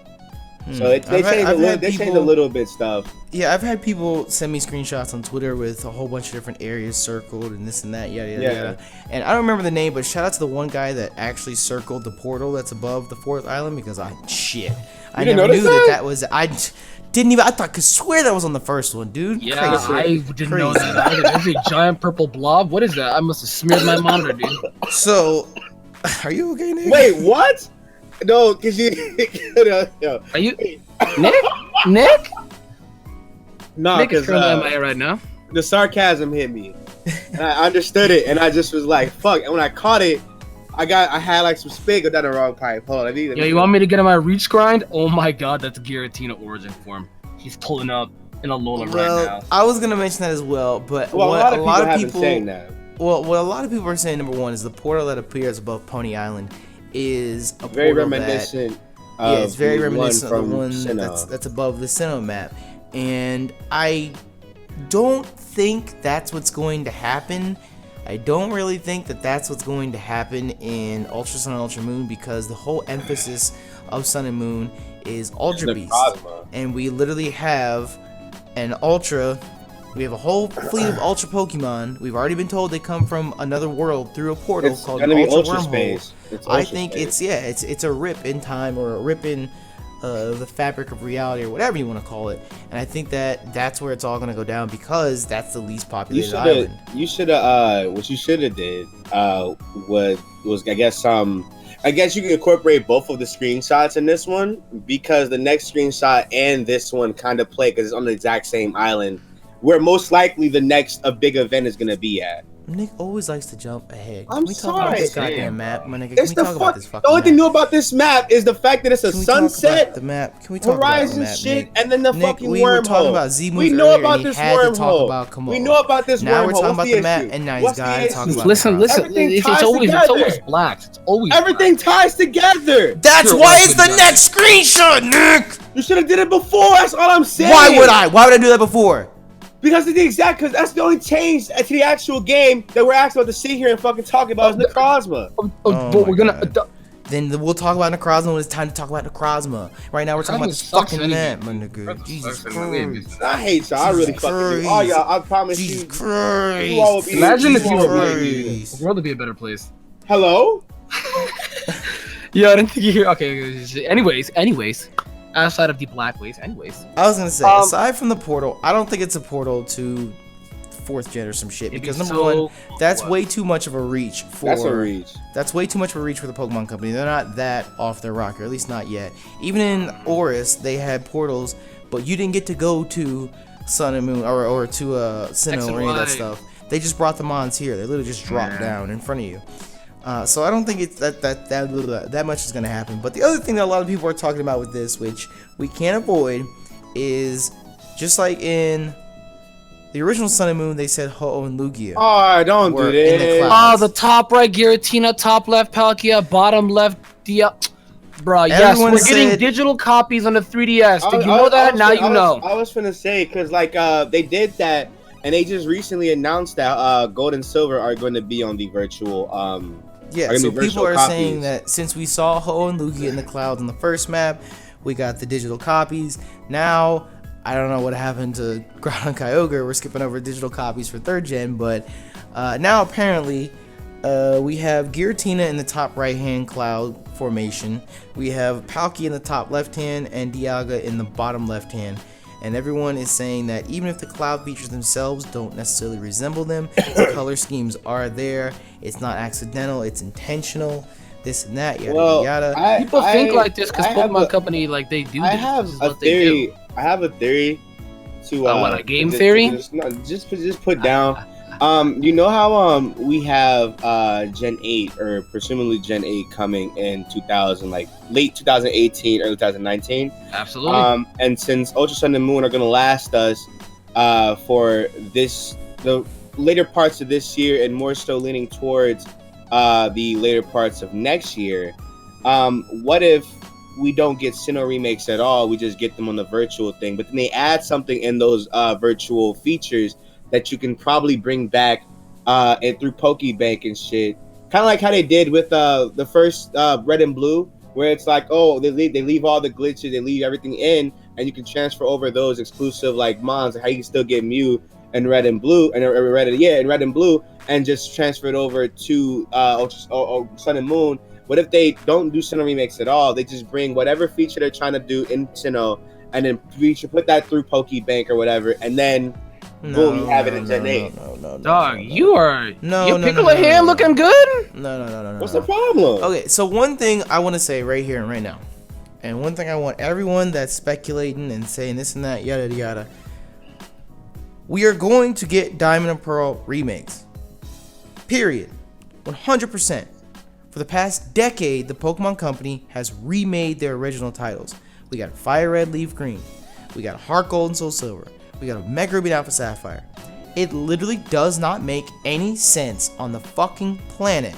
So they changed a little bit stuff. Yeah, I've had people send me screenshots on Twitter with a whole bunch of different areas circled and this and that, yada yada. And I don't remember the name, but shout out to the one guy that actually circled the portal that's above the 4th island, because I never knew that was. I could swear that was on the first one, dude. Yeah, I didn't know that either. There's a giant purple blob. What is that? I must have smeared my monitor, dude. So, are you okay, Nick? Wait, what? No, because you. Are you Nick? No, Nick is because currently MIA right now. The sarcasm hit me, and I understood it, and I just was like, "Fuck!" And when I caught it, I had like some spit go down the wrong pipe. Hold on, you want me to get on my reach grind? Oh my god, that's Giratina origin form. He's pulling up in a Lola right now. I was gonna mention that as well, but a lot of people saying that. Well, what a lot of people are saying, number one, is the portal that appears above Pony Island is a very portal reminiscent. It's very reminiscent of the one that's above the Sinnoh map, and I don't think that's what's going to happen. I don't really think that that's what's going to happen in Ultra Sun and Ultra Moon, because the whole emphasis of Sun and Moon is Ultra Beast, and we literally have an Ultra. We have a whole fleet of Ultra Pokemon. We've already been told they come from another world through a portal called an Ultra Wormhole. I think it's a rip in time, or a rip in the fabric of reality, or whatever you want to call it. And I think that's where it's all going to go down, because that's the least populated island. What you should have did was I guess you can incorporate both of the screenshots in this one, because the next screenshot and this one kind of play, because it's on the exact same island where most likely the next big event is going to be at. Nick always likes to jump ahead. Can we talk about this goddamn map, my nigga? The only thing new about this map is the fact that it's a sunset. The map. Can we talk Horizon about the map, shit, Nick? and then the fucking we wormhole. Were talking about Z-Moves we know earlier, about this wormhole. We know about this wormhole. Now we're talking about the map, and now he's got to talk about. Listen. It's always black. It's always everything ties together. That's why it's the next screenshot, Nick. You should have did it before. That's all I'm saying. Why would I do that before? Because that's the only change to the actual game that we're actually about to sit here and fucking talk about is Necrozma. But we're gonna. Then we'll talk about Necrozma when it's time to talk about Necrozma. Right now we're talking about this fucking map, my nigga. Jesus Christ. I hate y'all. I really fucking do. All y'all, I promise you. Jesus Christ. You all would be Imagine if you were black. The world would be a better place. Hello? Yeah, I didn't think you hear. Okay. Anyways. Outside of the black ways, anyways. I was gonna say, aside from the portal, I don't think it's a portal to 4th gen or some shit, because number one, that's way too much of a reach for. That's a reach. That's way too much of a reach for the Pokemon Company. They're not that off their rocker, at least not yet. Even in Oris, they had portals, but you didn't get to go to Sun and Moon or to Sinnoh or any of that stuff. They just brought the mons here. They literally just dropped down in front of you. So I don't think it's that much is going to happen. But the other thing that a lot of people are talking about with this, which we can't avoid, is just like in the original Sun and Moon, they said Ho-Oh and Lugia. Oh, don't do that. The top right Giratina, top left Palkia, bottom left Dia. Bruh, yes, we're getting digital copies on the 3DS. Did you know that? Now you know. I was finna say, because like they did that, and they just recently announced that Gold and Silver are going to be on the virtual so people are saying that since we saw Ho and Lugia in the clouds in the first map, we got the digital copies. Now, I don't know what happened to Groudon and Kyogre. We're skipping over digital copies for 3rd gen, but now apparently we have Giratina in the top right-hand cloud formation. We have Palkia in the top left-hand and Dialga in the bottom left-hand. And everyone is saying that even if the cloud features themselves don't necessarily resemble them, the color schemes are there. It's not accidental, it's intentional. This and that, yada yada. People think like this because Pokemon Company, like, they do. I have a theory. I have a theory to what, a game theory? Just put down. You know how we have Gen 8 or presumably Gen 8 coming in 2000, like late 2018, early 2019. Absolutely. And since Ultra Sun and Moon are gonna last us for the later parts of this year, and more so leaning towards the later parts of next year, what if we don't get Sinnoh remakes at all? We just get them on the virtual thing, but then they add something in those virtual features that you can probably bring back and through Pokebank and shit, kind of like how they did with the first Red and Blue, where it's like, oh, they leave all the glitches, they leave everything in, and you can transfer over those exclusive like mons, how you can still get Mew and Red and Blue, and Red and Blue, and just transfer it over to Sun and Moon. What if they don't do Sinnoh remakes at all? They just bring whatever feature they're trying to do in Sinnoh, and then we should put that through Pokebank or whatever, and then boom, you have it in Gen 8. Dog, you're pickle a hand looking good? No. What's the problem? Okay, so one thing I want to say right here and right now, and one thing I want everyone that's speculating and saying this and that, yada yada, we are going to get Diamond and Pearl remakes. Period. 100%. For the past decade, the Pokemon Company has remade their original titles. We got Fire Red, Leaf Green. We got Heart Gold and Soul Silver. We got a Mega Ruby and Alpha Sapphire. It literally does not make any sense on the fucking planet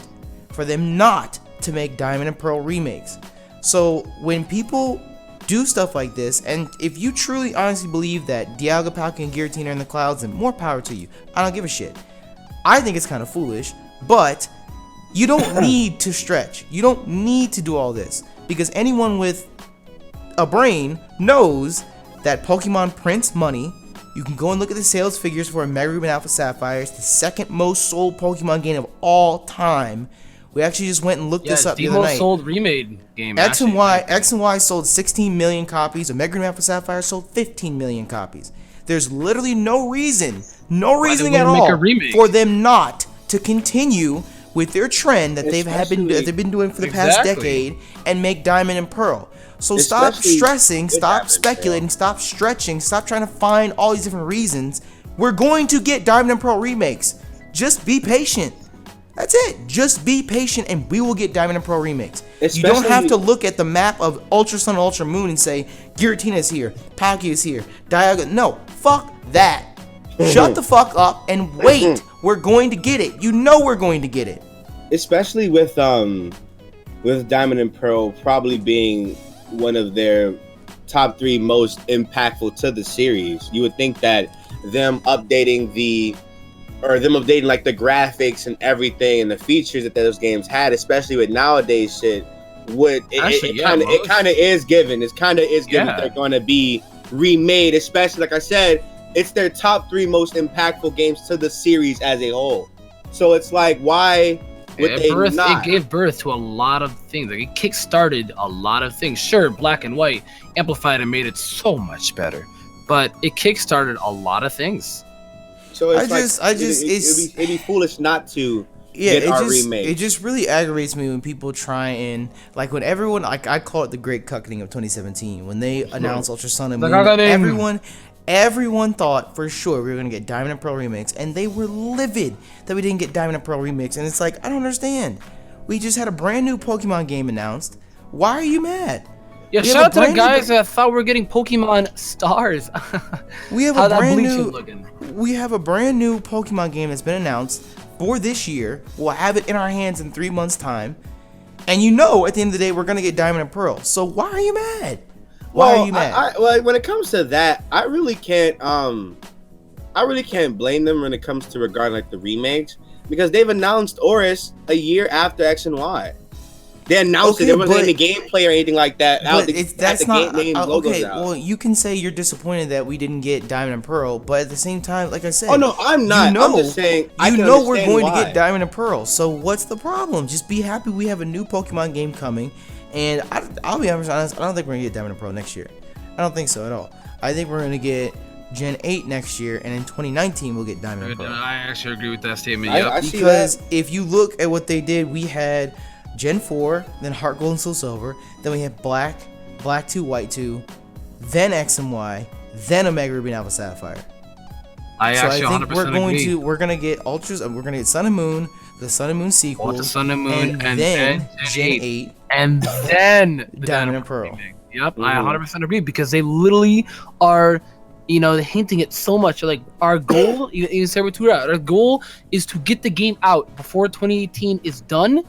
for them not to make Diamond and Pearl remakes. So when people do stuff like this, and if you truly honestly believe that Dialga, Palkia, and Giratina are in the clouds, then more power to you. I don't give a shit. I think it's kind of foolish, but you don't need to stretch. You don't need to do all this, because anyone with a brain knows that Pokemon prints money. You can go and look at the sales figures for a Mega Ruby and Alpha Sapphire. It's the second most sold Pokemon game of all time. We actually just went and looked this up the other night. most sold remade game. X and Y sold 16 million copies. A Mega Ruby and Alpha Sapphire sold 15 million copies. There's literally no reason at all for them not to continue with their trend that they've been doing for the past decade and make Diamond and Pearl. So stop stressing, stop speculating, stop stretching, stop trying to find all these different reasons. We're going to get Diamond and Pearl remakes. Just be patient. That's it. Just be patient and we will get Diamond and Pearl remakes. You don't have to look at the map of Ultra Sun and Ultra Moon and say, Giratina is here, Palkia is here, Dialga. No, fuck that. Shut the fuck up and wait. We're going to get it. You know we're going to get it. Especially with Diamond and Pearl probably being one of their top 3 most impactful to the series. You would think that them updating like the graphics and everything and the features that those games had, especially with nowadays shit, it kind of is given. It's kind of is given that they're going to be remade, especially like I said, it's their top 3 most impactful games to the series as a whole. So it's like, why would they not? It gave birth to a lot of things. Like, it kick-started a lot of things. Sure, Black and White amplified and made it so much better, but it kick-started a lot of things. So it'd be foolish not to get our remake. It just really aggravates me when people try and, like, when everyone, like, I call it the great cuckening of 2017, when they announced Ultra Sun and Moon, everyone thought for sure we were going to get Diamond and Pearl remakes, and they were livid that we didn't get Diamond and Pearl remakes. And it's like, I don't understand. We just had a brand new Pokemon game announced. Why are you mad? Yeah, shout out to the guys that thought we were getting Pokemon Stars. We have a brand new Pokemon game that's been announced for this year. We'll have it in our hands in 3 months' time. And you know, at the end of the day, we're going to get Diamond and Pearl. So why are you mad? Why are you mad? When it comes to that, I really can't blame them when it comes to regarding like the remakes, because they've announced Oris a year after X and Y. They announced it. There wasn't any gameplay or anything like that. Well, you can say you're disappointed that we didn't get Diamond and Pearl, but at the same time, like I said, oh no, I'm not. I'm just saying. We're going to get Diamond and Pearl. So what's the problem? Just be happy we have a new Pokemon game coming. And I'll be honest, I don't think we're going to get Diamond and Pearl next year. I don't think so at all. I think we're going to get Gen 8 next year, and in 2019 we'll get Diamond and Pearl. I actually agree with that statement. Because if you look at what they did, we had Gen 4, then Heart Gold and Soul Silver, then we had Black 2, White 2, then X and Y, then Omega Ruby and Alpha Sapphire. I think 100% we're going to get Ultras, we're going to get Sun and Moon, the Sun and Moon sequel, the Sun and Moon, and then Gen 8, and then the Diamond and Pearl. Yep, I 100% agree, because they literally are, hinting it so much. Like, our goal, you said with our goal is to get the game out before 2018 is done,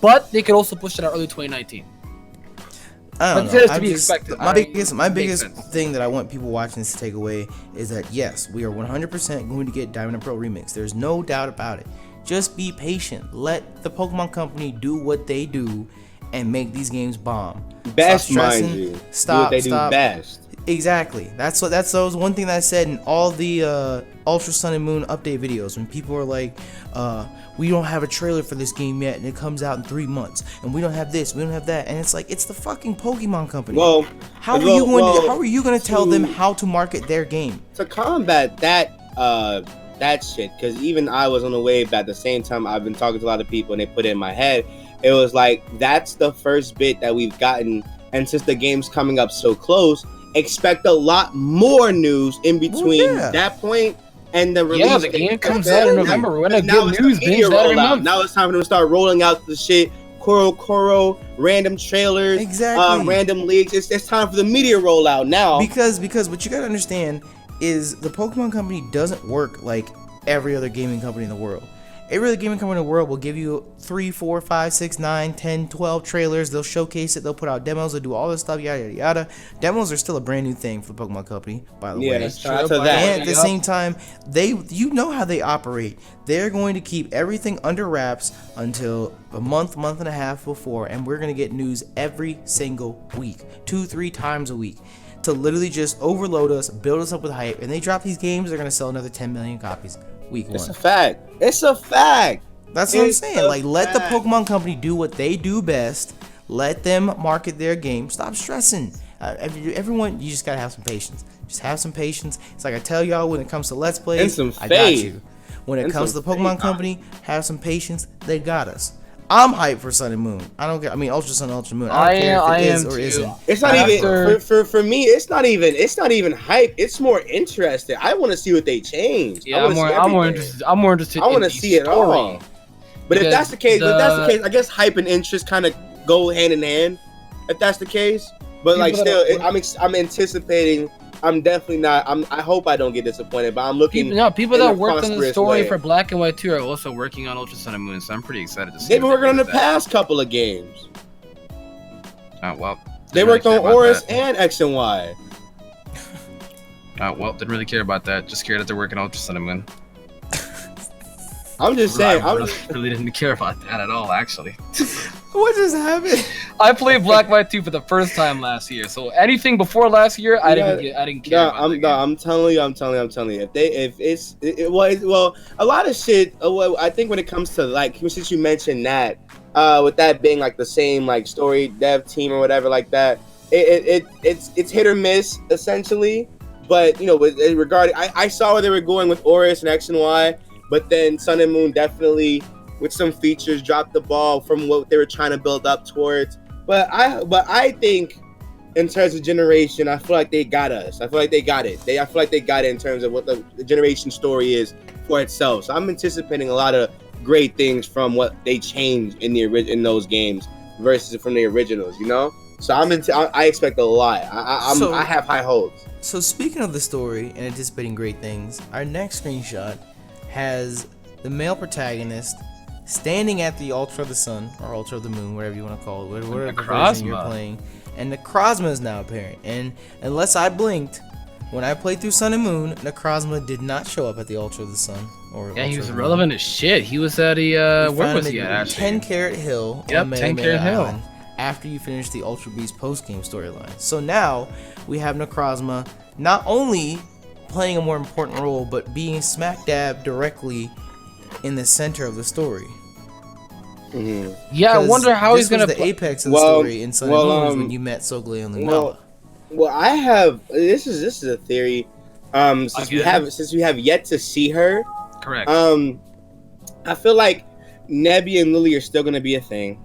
but they could also push it out early 2019. I don't know. My biggest thing that I want people watching this to take away is that yes, we are 100% going to get Diamond and Pearl Remix. There's no doubt about it. Just be patient. Let the Pokemon Company do what they do, and make these games bomb. Best, mind you. Stop. Do what they do best. Exactly. That was one thing that I said in all the Ultra Sun and Moon update videos when people were like, we don't have a trailer for this game yet and it comes out in 3 months and we don't have this, we don't have that, and it's like, it's the fucking Pokemon company. Well, how are you going to tell them how to market their game? To combat that shit, because even I was on the wave, but at the same time I've been talking to a lot of people and they put it in my head. It was like, that's the first bit that we've gotten, and since the game's coming up so close, expect a lot more news in between that point and the release. Yeah, the game comes out in November. We're gonna get news binge every month. Now it's time for them to start rolling out the shit. Koro, random trailers, random leaks. It's time for the media rollout now. Because what you gotta understand is the Pokemon company doesn't work like every other gaming company in the world. Every other gaming company in the world will give you 3, 4, 5, 6, 9, 10, 12 trailers. They'll showcase it. They'll put out demos. They'll do all this stuff, yada, yada, yada. Demos are still a brand new thing for the Pokemon company, by the way. That's true. And at the same time, you know how they operate. They're going to keep everything under wraps until a month and a half before, and we're going to get news every single week, 2-3 times a week, to literally just overload us, build us up with hype. And they drop these games, they're going to sell another 10 million copies. Week 1. It's a fact. It's a fact. That's what I'm saying. Like, let the Pokemon company do what they do best. Let them market their game. Stop stressing. Everyone, you just gotta have some patience. Just have some patience. It's like I tell y'all when it comes to Let's Plays, I got you. When it comes to the Pokemon company, have some patience. They got us. I'm hyped for Sun and Moon. I don't care. I mean, Ultra Sun, Ultra Moon. I don't care if it is or isn't. It's not even for me. It's not even hype. It's more interested. I want to see what they change. Yeah, I'm more interested. I want to see it all. But if that's the case, I guess hype and interest kind of go hand in hand. If that's the case, but like still, I'm anticipating. I'm definitely not. I hope I don't get disappointed, but I'm looking. People that worked on the story for Black and White 2 are also working on Ultra Sun and Moon, so I'm pretty excited to see. They've been working on the past couple of games. Oh well. They worked on Oris and X and Y. Oh well, didn't really care about that. Just cared that they're working on Ultra Sun and Moon. I'm just saying. I really didn't care about that at all, actually. What just happened? I played Black White 2 for the first time last year, so anything before last year, I didn't care. I'm telling you. Well, a lot of shit. I think when it comes to like, since you mentioned that, with that being like the same like story dev team or whatever like that, it's hit or miss essentially. But you know, regarding, I saw where they were going with Oris and X and Y, but then Sun and Moon definitely, with some features, dropped the ball from what they were trying to build up towards. But I think in terms of generation, I feel like they got us. I feel like they got it. I feel like they got it in terms of what the generation story is for itself. So I'm anticipating a lot of great things from what they changed in those games versus from the originals. You know, so I expect a lot. I have high hopes. So speaking of the story and anticipating great things, our next screenshot has the male protagonist standing at the Ultra of the Sun, or Ultra of the Moon, whatever you want to call it, whatever version you're playing, and Necrozma is now apparent. And unless I blinked, when I played through Sun and Moon, Necrozma did not show up at the Ultra of the Sun. He was irrelevant as shit. He was at where was he at, actually? 10 Carat Hill. Yep, 10 Carat Hill. After you finish the Ultra Beast post-game storyline. So now, we have Necrozma not only playing a more important role, but being smack dab directly in the center of the story. Mm-hmm. Yeah, I wonder how he's gonna. The apex of the story in Sun and Moon when you met Sogley and Lunala. Well, I have this is a theory. Since we have yet to see her. Correct. I feel like Nebby and Lily are still gonna be a thing.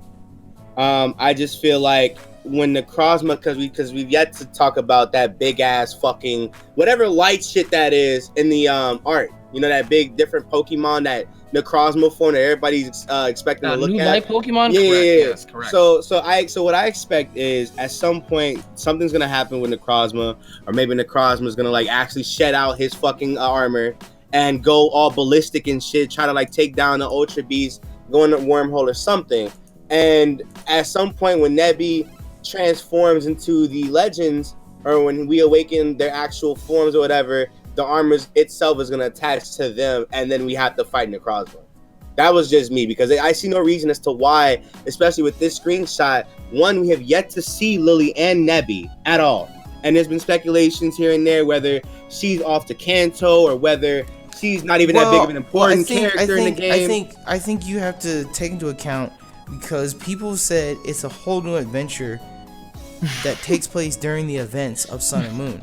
I just feel like when Necrozma, because we've yet to talk about that big ass fucking whatever light shit that is in the art. You know, that big different Pokemon, that Necrozma form that everybody's expecting to look new at. light Pokemon. Yeah, correct. Yeah. Yes, correct. So what I expect is at some point something's gonna happen with Necrozma, or maybe Necrozma's gonna like actually shed out his fucking armor and go all ballistic and shit, try to like take down the Ultra Beast, go in a wormhole or something. And at some point when Nebby transforms into the Legends, or when we awaken their actual forms or whatever, the armor itself is going to attach to them, and then we have to fight Necrozma. That was just me, because I see no reason as to why, especially with this screenshot. One, we have yet to see Lily and Nebby at all, and there's been speculations here and there whether she's off to Kanto or whether she's not even that big of an important character in the game. I think you have to take into account, because people said it's a whole new adventure that takes place during the events of Sun and Moon.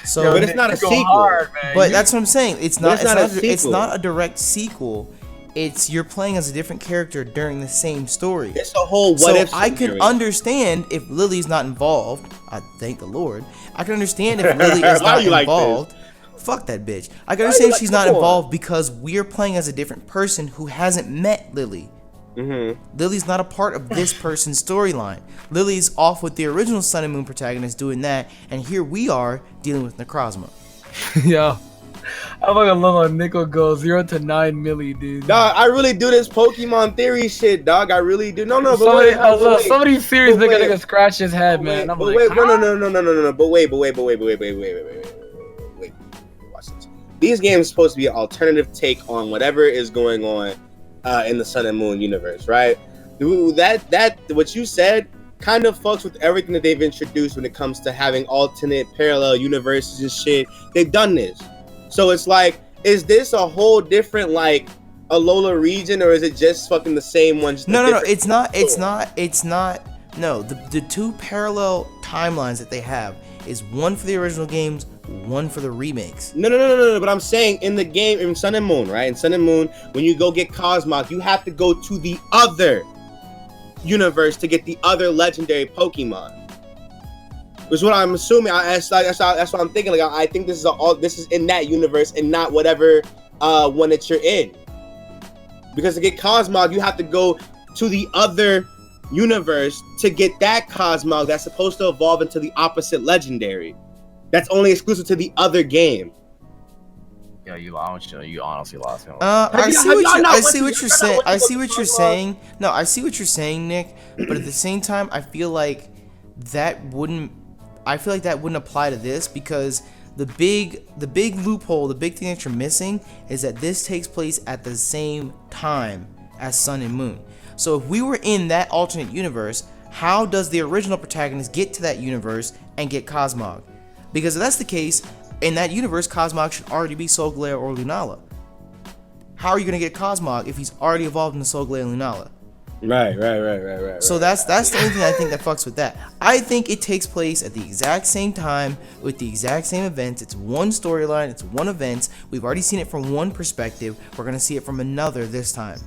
So, yeah, but it's not a sequel. Hard, but that's what I'm saying. It's not a direct sequel. It's you're playing as a different character during the same story. It's a whole what if. So I can understand if Lily's not involved. I thank the Lord. I can understand if Lily is not involved. Fuck that bitch. I can understand she's not involved because we're playing as a different person who hasn't met Lily. Lily's not a part of this person's storyline. Lily's off with the original Sun and Moon protagonist doing that, and here we are dealing with Necrozma. Yeah. I fucking love how Nico goes 0 to 9 milli, dude. Dog, I really do this Pokemon theory shit, dog. I really do. No, but somebody serious nigga scratch his head, man. No. But wait. Watch this. These games are supposed to be an alternative take on whatever is going on in the Sun and Moon universe, right? That what you said kind of fucks with everything that they've introduced when it comes to having alternate parallel universes and shit. They've done this. So it's like, is this a whole different, like, Alola region, or is it just fucking the same one? No, it's not. No, the two parallel timelines that they have is one for the original games, one for the remakes. No, but I'm saying in the game, in Sun and Moon, right? In Sun and Moon, when you go get Cosmog, you have to go to the other universe to get the other legendary Pokemon. Which is what I'm assuming. That's what I'm thinking. Like, I think this is in that universe and not whatever one that you're in. Because to get Cosmog, you have to go to the other universe to get that Cosmog that's supposed to evolve into the opposite legendary. That's only exclusive to the other game. Yeah, you honestly lost me. I see what you're saying. No, I see what you're saying, Nick. But at the same time, I feel like that wouldn't apply to this, because the big loophole, the big thing that you're missing is that this takes place at the same time as Sun and Moon. So if we were in that alternate universe, how does the original protagonist get to that universe and get Cosmog? Because if that's the case, in that universe, Cosmog should already be Solgaleo or Lunala. How are you going to get Cosmog if he's already evolved into Solgaleo and Lunala? Right. So that's the only thing I think that fucks with that. I think it takes place at the exact same time with the exact same events. It's one storyline, it's one event. We've already seen it from one perspective. We're going to see it from another this time.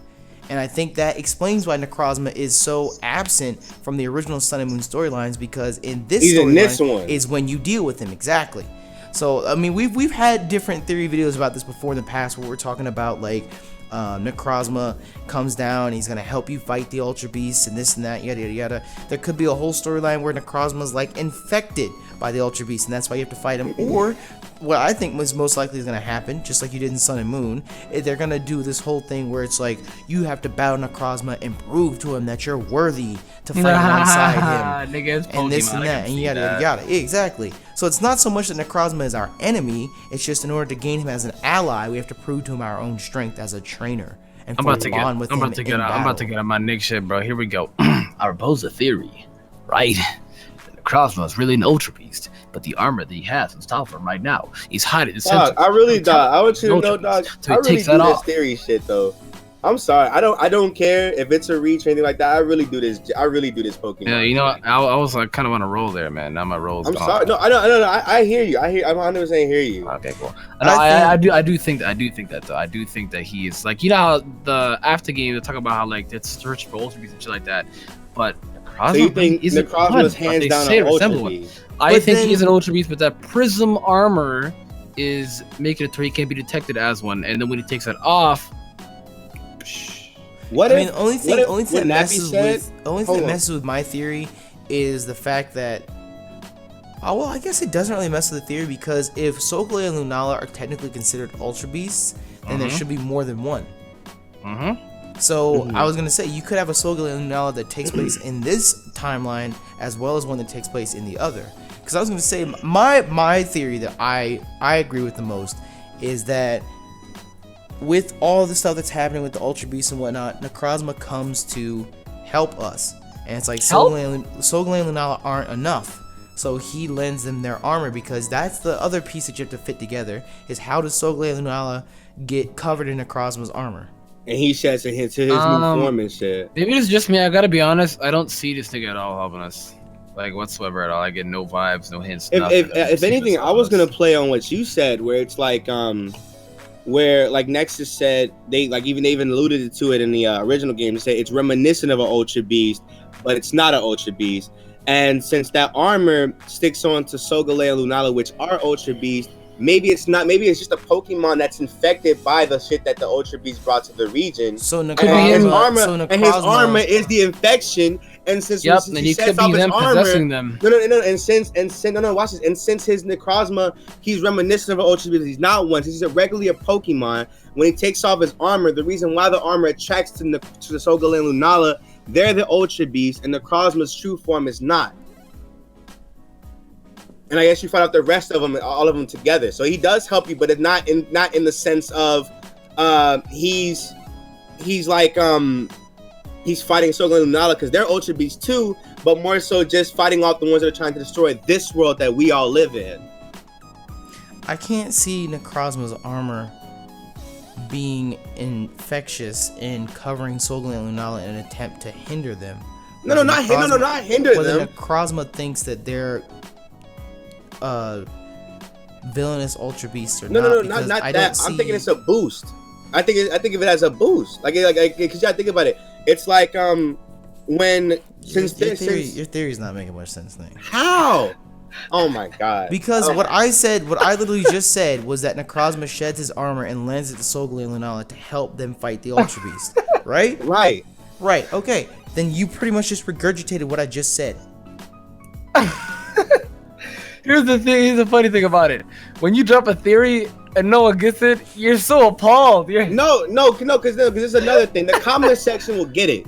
And I think that explains why Necrozma is so absent from the original Sun and Moon storylines, because in this storyline is when you deal with him. Exactly. So, I mean, we've had different theory videos about this before in the past, where we're talking about, like, Necrozma comes down, he's gonna help you fight the Ultra Beasts and this and that, yada yada yada. There could be a whole storyline where Necrozma's like infected by the Ultra Beasts, and that's why you have to fight him. Or what I think was most likely is gonna happen, just like you did in Sun and Moon, they're gonna do this whole thing where it's like you have to battle Necrozma and prove to him that you're worthy to fight alongside him, and this and that, and yada yada yada. Exactly. So it's not so much that Necrozma is our enemy, it's just in order to gain him as an ally, we have to prove to him our own strength as a trainer. And I'm about to get on my Nick shit, bro. Here we go. I propose a theory, right? Necrozma is really an Ultra Beast, but the armor that he has on top of him right now, he's hiding his I want you to know, dog. I really do this theory shit though. I'm sorry. I don't care if it's a reach or anything like that. I really do this Pokemon. Yeah, you know, I was like kind of on a roll there, man. Now my roll's gone. Sorry. No, I hear you. I'm 100% hear you. Okay, cool. I do think that though. I do think that he is, like, you know how the after game they talk about how like it's search for Ultra Beasts and shit like that, but Necrozma, so you think Necrozma's hands down an Ultra Beast? I think he's an Ultra Beast, but that Prism armor is making it to where he can't be detected as one, and then when he takes that off. The only thing that messes with my theory is the fact that, I guess it doesn't really mess with the theory, because if Solgaleo and Lunala are technically considered Ultra Beasts, then there should be more than one. So I was gonna say you could have a Solgaleo and Lunala that takes place in this timeline as well as one that takes place in the other. Because I was gonna say my theory that I agree with the most is that with all the stuff that's happening with the Ultra Beast and whatnot, Necrozma comes to help us. And it's like Sogalea and Lunala aren't enough. So he lends them their armor, because that's the other piece that you have to fit together, is how does Sogalea and Lunala get covered in Necrozma's armor? And he sheds into his new form and shit. Maybe it's just me. I gotta be honest. I don't see this nigga at all helping us, like whatsoever at all. I get no vibes, no hints. If anything, I was gonna play on what you said, where it's like where like Nexus said they even alluded to it in the original game. They say it's reminiscent of an Ultra Beast, but it's not an Ultra Beast. And since that armor sticks on to Sogalea and Lunala, which are Ultra Beast, maybe it's not. Maybe it's just a Pokemon that's infected by the shit that the Ultra Beast brought to the region. So his armor is the infection. And since then you could be them possessing them. No. And since watch this. And since his Necrozma, he's reminiscent of an Ultra Beast. He's not one. He's regularly a Pokemon. When he takes off his armor, the reason why the armor attracts to the Sogalea and Lunala, they're the Ultra Beast, and Necrozma's true form is not. And I guess you find out the rest of them, all of them together. So he does help you, but it's not in the sense of he's fighting Sogalea and Lunala because they're Ultra Beasts too, but more so just fighting off the ones that are trying to destroy this world that we all live in. I can't see Necrozma's armor being infectious and covering Sogalea and Lunala in an attempt to hinder them. Not hinder whether them. Necrozma thinks that they're villainous Ultra Beasts or not that. I'm thinking it's a boost. I think of it as a boost. Like, because you gotta think about it. It's like when your theory is not making much sense. How? Oh my god! Because what I literally just said was that Necrozma sheds his armor and lends it to Sogalea and Lunala to help them fight the Ultra Beast, right? Right. Okay. Then you pretty much just regurgitated what I just said. Here's the funny thing about it. When you drop a theory and no one gets it, you're so appalled. No, because there's another thing. The comment section will get it.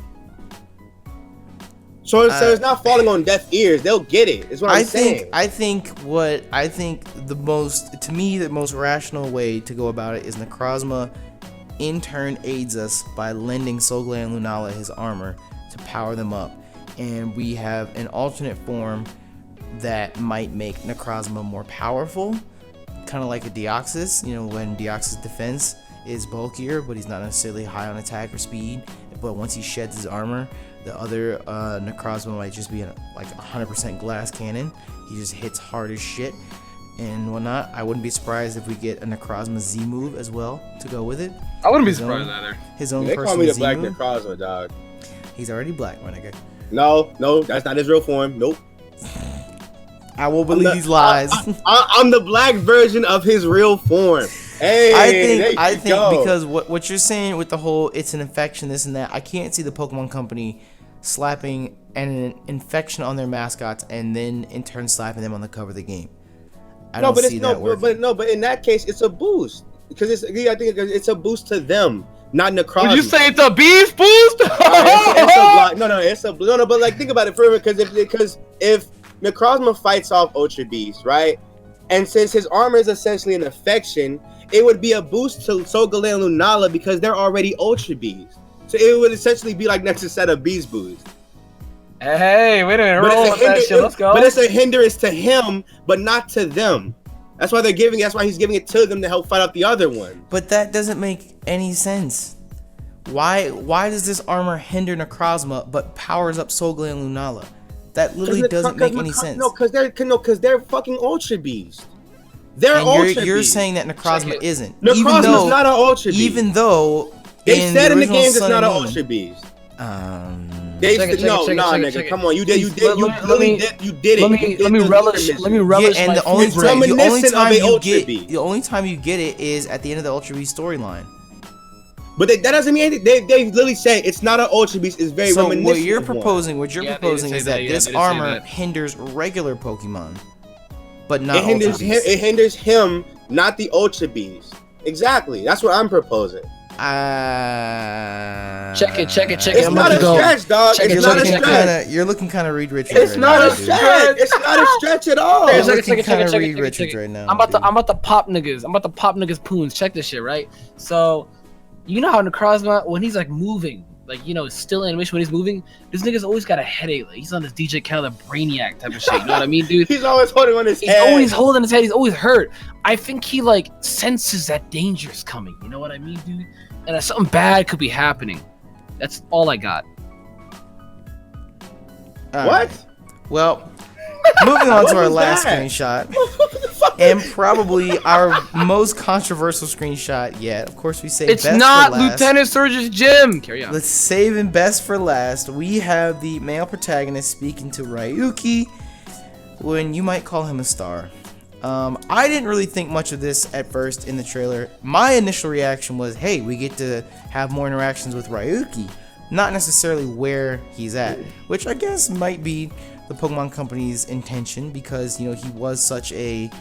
So it's not falling on deaf ears. They'll get it. Is what I'm saying. I think the most rational way to go about it is Necrozma in turn aids us by lending Sogalea and Lunala his armor to power them up, and we have an alternate form that might make Necrozma more powerful, kind of like a Deoxys. When Deoxys' defense is bulkier, but he's not necessarily high on attack or speed. But once he sheds his armor, the other Necrozma might just be like 100% glass cannon. He just hits hard as shit and whatnot. I wouldn't be surprised if we get a Necrozma Z move as well to go with it. I wouldn't be surprised either. His own they personal call me the Z Black move. Necrozma, dog. He's already black, my nigga. No, that's not his real form. Nope. I will believe these lies. I'm the black version of his real form. Hey, I think because what you're saying with the whole it's an infection, this and that, I can't see the Pokemon Company slapping an infection on their mascots and then in turn slapping them on the cover of the game. But in that case, it's a boost because I think it's a boost to them, not Necrozma. Would you say it's a beast boost? But like think about it further, because if Necrozma fights off Ultra Beast, right? And since his armor is essentially an infection, it would be a boost to Sogalea and Lunala because they're already Ultra Beast. So it would essentially be like Nexus said, a Beast boost. Hey, wait a minute, roll with that shit. Let's go. But it's a hindrance to him, but not to them. That's why he's giving it to them to help fight out the other one. But that doesn't make any sense. Why does this armor hinder Necrozma but powers up Sogalea and Lunala? That literally doesn't make any sense. No, because they're fucking Ultra Beast. They're Ultra Beast. You're saying that Necrozma isn't. Necrozma's not an Ultra Beast. Even though they said in the games it's not an Ultra Beast. Nigga, come on, you did it. Let me relish. Yeah, and the only time you get it is at the end of the Ultra Beast storyline. But that doesn't mean they literally say it's not an Ultra Beast. It's very reminiscent. What you're proposing is that this armor hinders regular Pokemon, but not Ultra Beast. It hinders him, not the Ultra Beast. Exactly. That's what I'm proposing. Check it. It's not a stretch, dog. It's not a stretch. You're looking kind of Reed Richards. It's not a stretch. It's not a stretch at all. You're looking kind of Reed Richards right now. I'm about to pop niggas. I'm about to pop niggas poons. Check this shit, right? So You know how Necrozma, when he's like moving, like, you know, still animation when he's moving, this nigga's always got a headache. Like, he's on this DJ Khaled Brainiac type of shit. You know what I mean, dude? He's always holding on his head. He's always holding his head. He's always hurt. I think he like senses that danger's coming. You know what I mean, dude? And that something bad could be happening. That's all I got. What? Well, moving on to our last screenshot, and probably our most controversial screenshot yet. Of course, we say It's best not for last. Lieutenant Surge's gym. Carry on. Let's save him best for last. We have the male protagonist speaking to Ryuki, when you might call him a star. I didn't really think much of this at first in the trailer. My initial reaction was, hey, we get to have more interactions with Ryuki, not necessarily where he's at, which I guess might be the Pokemon Company's intention, because, you know, he was such a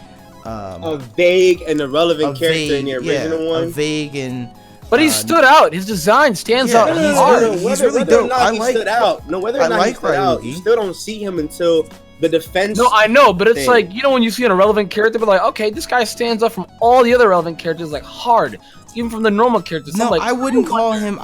vague and irrelevant character in the original one. A vague and But he stood out. His design stands out. He's really dope. Stood out. No, whether or not he stood out, you still don't see him until the defense. No, I know, but it's like, you know, when you see an irrelevant character, but like, okay, this guy stands up from all the other relevant characters, like hard, even from the normal characters. No, like, I wouldn't call him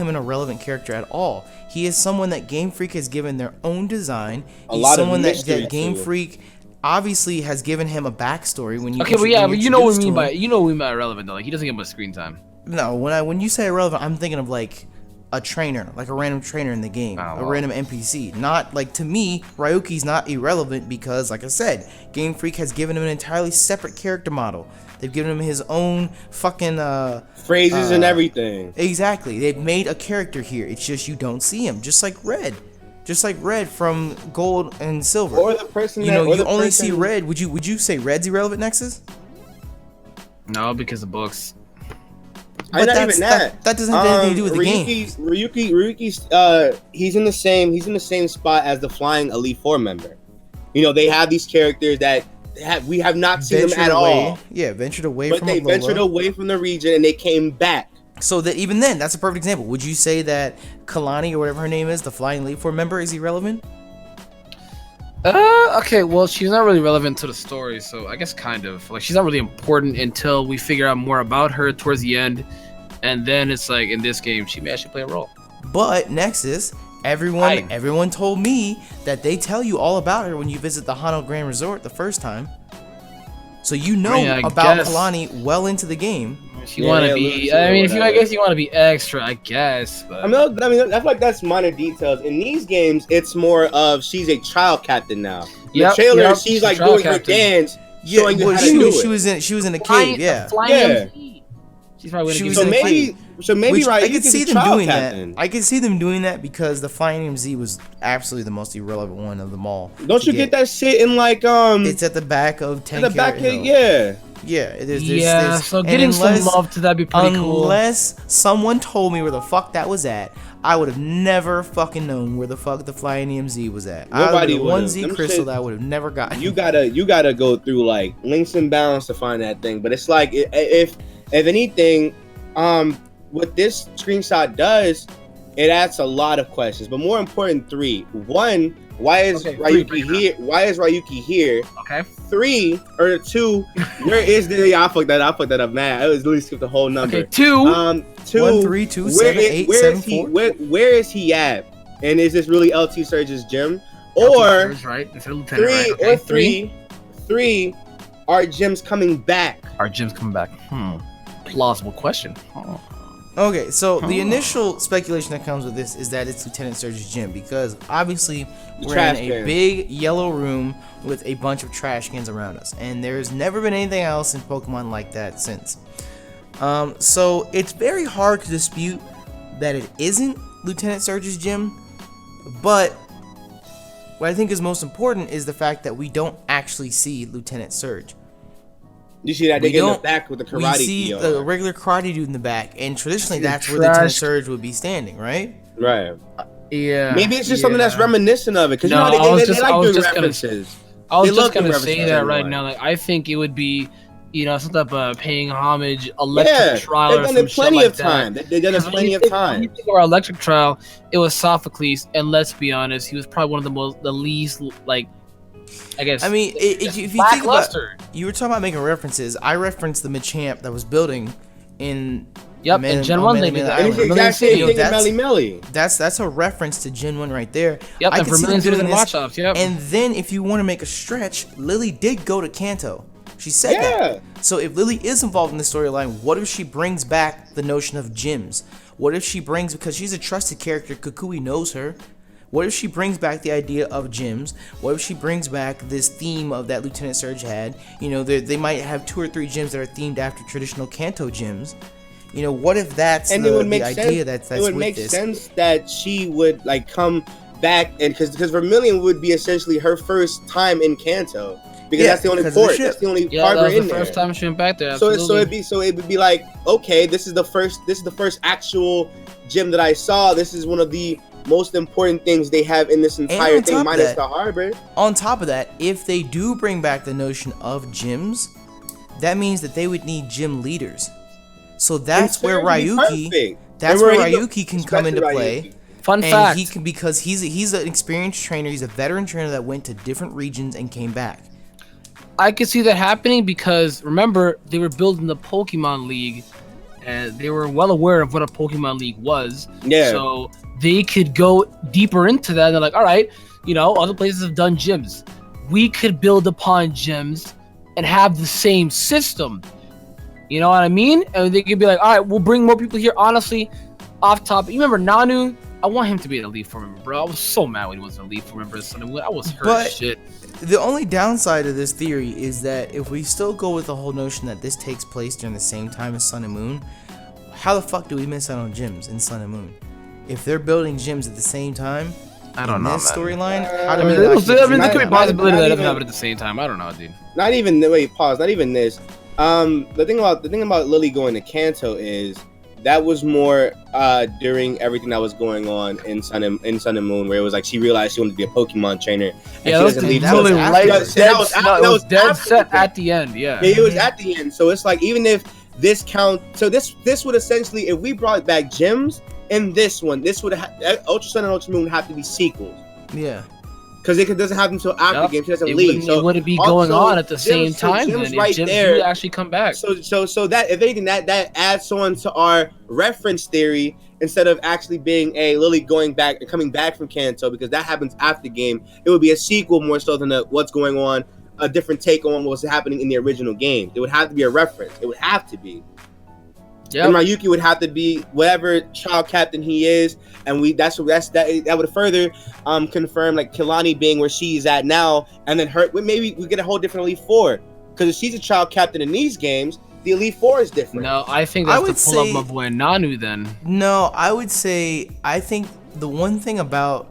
an irrelevant character at all. He is someone that Game Freak has given their own design. He's someone that Game Freak obviously has given him a backstory. When you but you know what we mean by irrelevant though. Like, he doesn't get much screen time. No, when you say irrelevant, I'm thinking of like a trainer, like a random trainer in the game, a random NPC. Not like, to me, Ryuki's not irrelevant because, like I said, Game Freak has given him an entirely separate character model. They've given him his own fucking phrases and everything. Exactly. They've made a character here. It's just you don't see him. Just like Red from Gold and Silver. Or the person you only see Red. Would you say Red's irrelevant, Nexus? No, because of books. But that doesn't have anything to do with the game. Ryuki's he's in the same spot as the Flying Elite Four member. You know, they have these characters that we have not seen them at all. Yeah, ventured away but from they ventured away from the region and they came back. So that even then, that's a perfect example. Would you say that Kalani or whatever her name is, the Flying Elite Four member, is irrelevant? Okay, well, she's not really relevant to the story, so I guess kind of. Like, she's not really important until we figure out more about her towards the end, and then it's like, in this game, she may actually play a role. But Nexus, everyone told me that they tell you all about her when you visit the Hano Grand Resort the first time. So you know about Kalani well into the game. If you want to be, I guess you want to be extra, I guess. But I feel like that's minor details. In these games, it's more of she's a child captain now. In the trailer, she's like doing her dance, showing you how to do it. She was in a cave, yeah. She's probably she was in a cave. So maybe I could see them doing that. I could see them doing that because the Flying MZ was absolutely the most irrelevant one of them all. Don't you get that shit in like It's at the back of 10 At the back, yeah. Yeah, so getting some love to that be pretty cool. Unless someone told me where the fuck that was at, I would have never fucking known where the fuck the Flying EMZ was at. Nobody would. One Z crystal that I would have never gotten. You gotta go through like links and bounds to find that thing. But it's like if anything, what this screenshot does, it asks a lot of questions. But more important, three. One, why is Ryuki here? Why is Ryuki here? Okay. 2, where is the? I fucked that up, man. I was literally skipped the whole number. Okay, 2. 2. 1, 3, 2, 7, 8, 7, 4. Where is he at? And is this really LT Surge's gym? Or right? 3, are gyms coming back? Are gyms coming back? Plausible question. Okay, so the initial speculation that comes with this is that it's Lieutenant Surge's gym, because obviously we're in a big yellow room with a bunch of trash cans around us, and there's never been anything else in Pokemon like that since. So it's very hard to dispute that it isn't Lieutenant Surge's gym, but what I think is most important is the fact that we don't actually see Lieutenant Surge. You see that they get in the back with the karate. We see the regular karate dude in the back, and traditionally that's where Lieutenant Surge would be standing, right? Right. Yeah. Maybe it's just something that's reminiscent of it, because they like doing references. I was just gonna say that right now. Like, I think it would be, some type of paying homage, electric trial, or some shit like that. They've done it plenty of time. When you think of our electric trial, it was Sophocles, and let's be honest, he was probably one of the least I guess. I mean, if you think about, you were talking about making references. I referenced the Machamp that was building in. Yep, in Gen 1 they did that. And it's the exact same thing in Melly Melly. That's a reference to Gen 1 right there. Yep, and Vermilion did it in Watch Ops, yep. And then if you want to make a stretch, Lily did go to Kanto. She said that. So if Lily is involved in the storyline, what if she brings back the notion of gyms? What if she brings, because she's a trusted character, Kukui knows her. What if she brings back the idea of gyms? What if she brings back this theme of that Lieutenant Surge had? You know, they might have 2 or 3 gyms that are themed after traditional Kanto gyms. You know, what if that's and the idea that's with this? It would make sense that she would like come back, and because Vermilion would be essentially her first time in Kanto, because that's the only port, that's the only harbor in there. The first time she went back there. So it would be like, okay, this is the first actual gym that I saw. This is one of the most important things they have in this entire thing, minus the harbor. On top of that, if they do bring back the notion of gyms, that means that they would need gym leaders. So that's where Ryuki, can come into play. Fun fact. He can, because he's an experienced trainer. He's a veteran trainer that went to different regions and came back. I could see that happening because remember they were building the Pokemon League, and they were well aware of what a Pokemon League was. Yeah. So they could go deeper into that. And they're like, all right, you know, other places have done gyms. We could build upon gyms and have the same system. You know what I mean? And they could be like, all right, we'll bring more people here. Honestly, off topic, you remember Nanu? I want him to be an Elite Four member, bro. I was so mad when he wasn't an Elite Four member. I was hurt as shit. The only downside of this theory is that if we still go with the whole notion that this takes place during the same time as Sun and Moon, how the fuck do we miss out on gyms in Sun and Moon? If they're building gyms at the same time, I don't know, this storyline, there could be a possibility that doesn't happen at the same time. I don't know, dude. Not even not even this. The thing about Lily going to Kanto is that was more during everything that was going on in Sun and Moon, where it was like she realized she wanted to be a Pokemon trainer. Yeah, that was dead set at the end. Yeah, it was at the end. So it's like, even if this this would essentially, if we brought back gyms in this one, this would Ultra Sun and Ultra Moon have to be sequels. Yeah. Because it doesn't happen until after the game. She doesn't leave. So it wouldn't be going on at the same time. Gyms right there actually come back. So that, if anything, that adds on to our reference theory, instead of actually being a Lily going back and coming back from Kanto, because that happens after the game. It would be a sequel more so than what's going on, a different take on what was happening in the original game. It would have to be a reference. It would have to be. Yep. And Ryuki would have to be whatever child captain he is, and that would further confirm like Kehlani being where she's at now, and then maybe we get a whole different Elite Four, because if she's a child captain in these games, the Elite Four is different. No, I think that's to pull up my boy Nanu then. No, I think the one thing about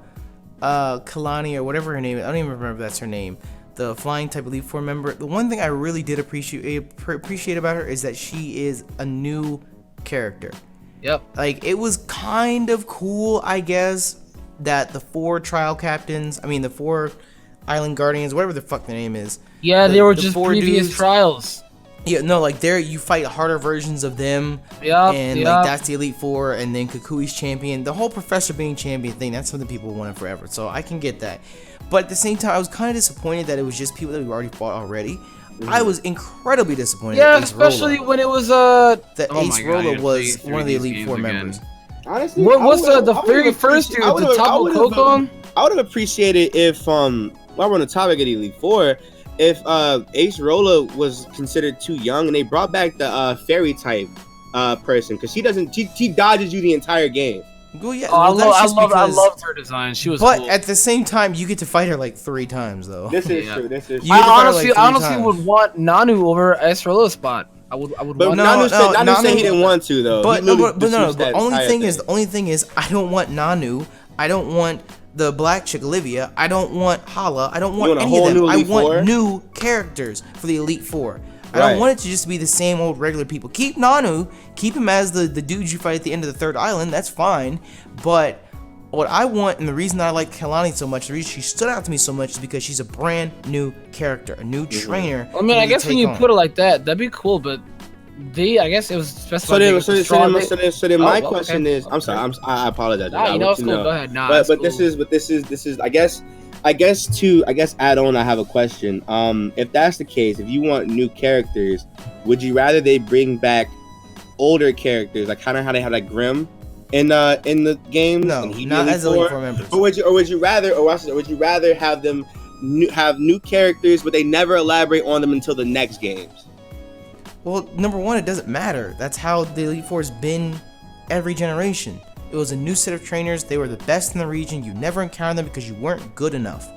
Kehlani, or whatever her name is, I don't even remember if that's her name, the flying type Elite Four member, the one thing I really did appreciate about her is that she is a new character. Yep. Like, it was kind of cool, I guess, that the 4 Island Guardians, whatever the fuck their name is. Yeah, they were just previous trials. Yeah, no, like you fight harder versions of them. Yep, and like that's the Elite Four, and then Kukui's champion. The whole Professor being champion thing, that's something people wanted forever. So I can get that. But at the same time, I was kind of disappointed that it was just people that we already fought already. I was incredibly disappointed. Yeah, especially when it was Ace Rolla was one of the Elite Four members. Honestly, what was the very first dude, the Tapu Koko? I would have appreciated if while we're on the topic of the Elite Four, if Ace Rolla was considered too young and they brought back the fairy type person, because she dodges you the entire game. Well, yeah, I loved her design. She was cool. At the same time, you get to fight her like 3 times though. This is true. I honestly would want Nanu over Ace Rolla's spot. I would want Nanu said he didn't want to though. But the only thing is I don't want Nanu. I don't want the black chick Olivia. I don't want Hala. I don't want any of them. I want new characters for the Elite Four. I don't want it to just be the same old regular people. Keep Nanu. Keep him as the dude you fight at the end of the 3rd island. That's fine. But what I want, and the reason I like Kehlani so much, the reason she stood out to me so much, is because she's a brand new character, a new trainer. I mean, I guess when you put it like that, that'd be cool. But I guess it was specified. So then my question is, I'm sorry, I apologize. Nah, it's cool. Go ahead. Nah, but cool. this is I guess to add on, I have a question. If that's the case, if you want new characters, would you rather they bring back older characters, like kind of how they have like Grim in the game. No, and not as Elite Four members. Or would you rather have them have new characters, but they never elaborate on them until the next games? Well, number one, it doesn't matter. That's how the Elite Four has been every generation. It was a new set of trainers. They were the best in the region. You never encountered them because you weren't good enough.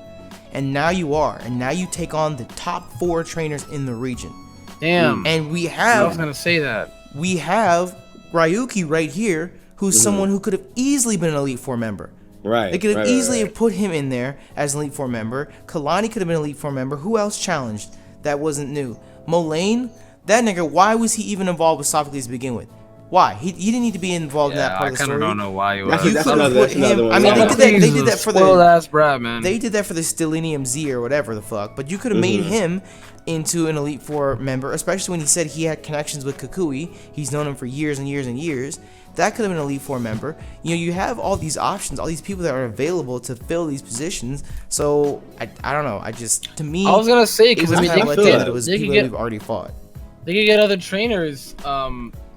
And now you are. And now you take on the top 4 trainers in the region. Damn. And we have... I was going to say that. We have Ryuki right here, who's someone who could have easily been an Elite Four member. Right. They could have easily have put him in there as an Elite Four member. Kalani could have been an Elite Four member. Who else challenged that wasn't new? Mulane? That nigga, why was he even involved with Sophocles to begin with? Why? He didn't need to be involved in that part of the story. I kind of don't know why he was. That's another one. I mean, they did that for the ass brat, man. They did that for the Stellinium Z or whatever the fuck. But you could have made him into an Elite Four member, especially when he said he had connections with Kukui. He's known him for years and years and years. That could have been an Elite Four member. You know, you have all these options, all these people that are available to fill these positions. So I don't know. To me, I was gonna say, because I mean, it was people that we've already fought. They could get other trainers,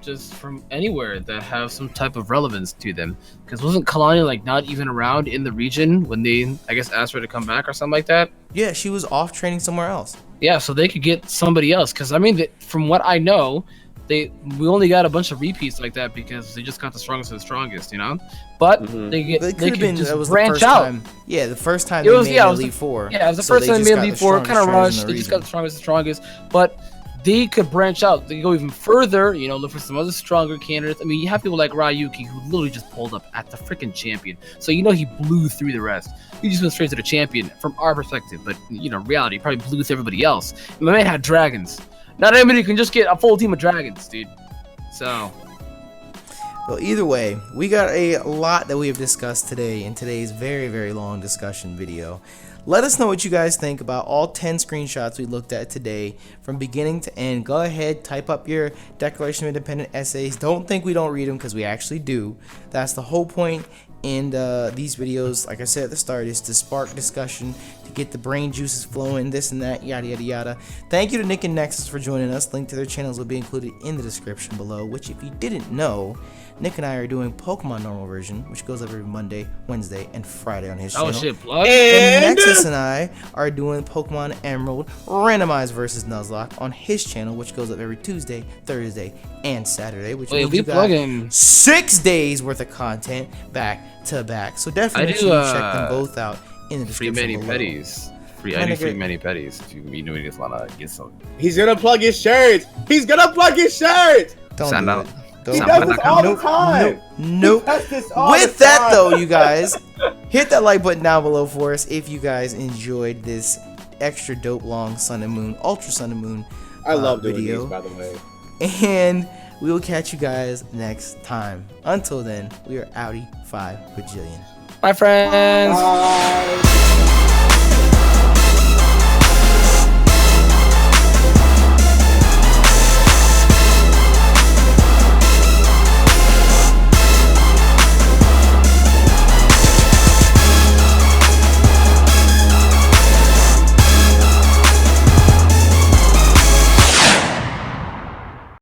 just from anywhere that have some type of relevance to them. Because wasn't Kalani like not even around in the region when they, I guess, asked her to come back or something like that? Yeah, she was off training somewhere else. Yeah, so they could get somebody else. Because I mean, from what I know, we only got a bunch of repeats like that because they just got the strongest of the strongest, you know. But they could been just branch out. Time. Yeah, the first time it was, they made Elite Four. Yeah, it was the first time they made Elite Four. Kind of rushed. They just got the strongest. But they could branch out. They could go even further, you know, look for some other stronger candidates. I mean, you have people like Ryuki who literally just pulled up at the freaking champion. So, you know, he blew through the rest. He just went straight to the champion from our perspective. But, you know, reality, he probably blew through everybody else. And my man had dragons. Not everybody can just get a full team of dragons, dude. So. Well, either way, we got a lot that we have discussed today in today's very, very long discussion video. Let us know what you guys think about all 10 screenshots we looked at today from beginning to end. Go ahead, type up your Declaration of Independence essays. Don't think we don't read them, because we actually do. That's the whole point in these videos, like I said at the start, is to spark discussion, to get the brain juices flowing, this and that, yada yada yada. Thank you to Nick and Nexus for joining us. Link to their channels will be included in the description below, which if you didn't know, Nick and I are doing Pokemon normal version, which goes up every Monday, Wednesday, and Friday on his channel. Oh shit, plug. And Nexus and I are doing Pokemon Emerald randomized versus Nuzlocke on his channel, which goes up every Tuesday, Thursday, and Saturday, which means you got 6 days worth of content back to back. So definitely make sure you check them both out in the description below. I do free mani petties if you know, you just wanna get some. He's gonna plug his shirts. He's gonna plug his shirts. Don't do it. He does this all the time. Nope. With that though, you guys, hit that like button down below for us if you guys enjoyed this extra dope long Sun and Moon, Ultra Sun and Moon I love doing video. these, by the way. And we will catch you guys next time. Until then, we are outie 5 bajillion. Bye, friends. Bye.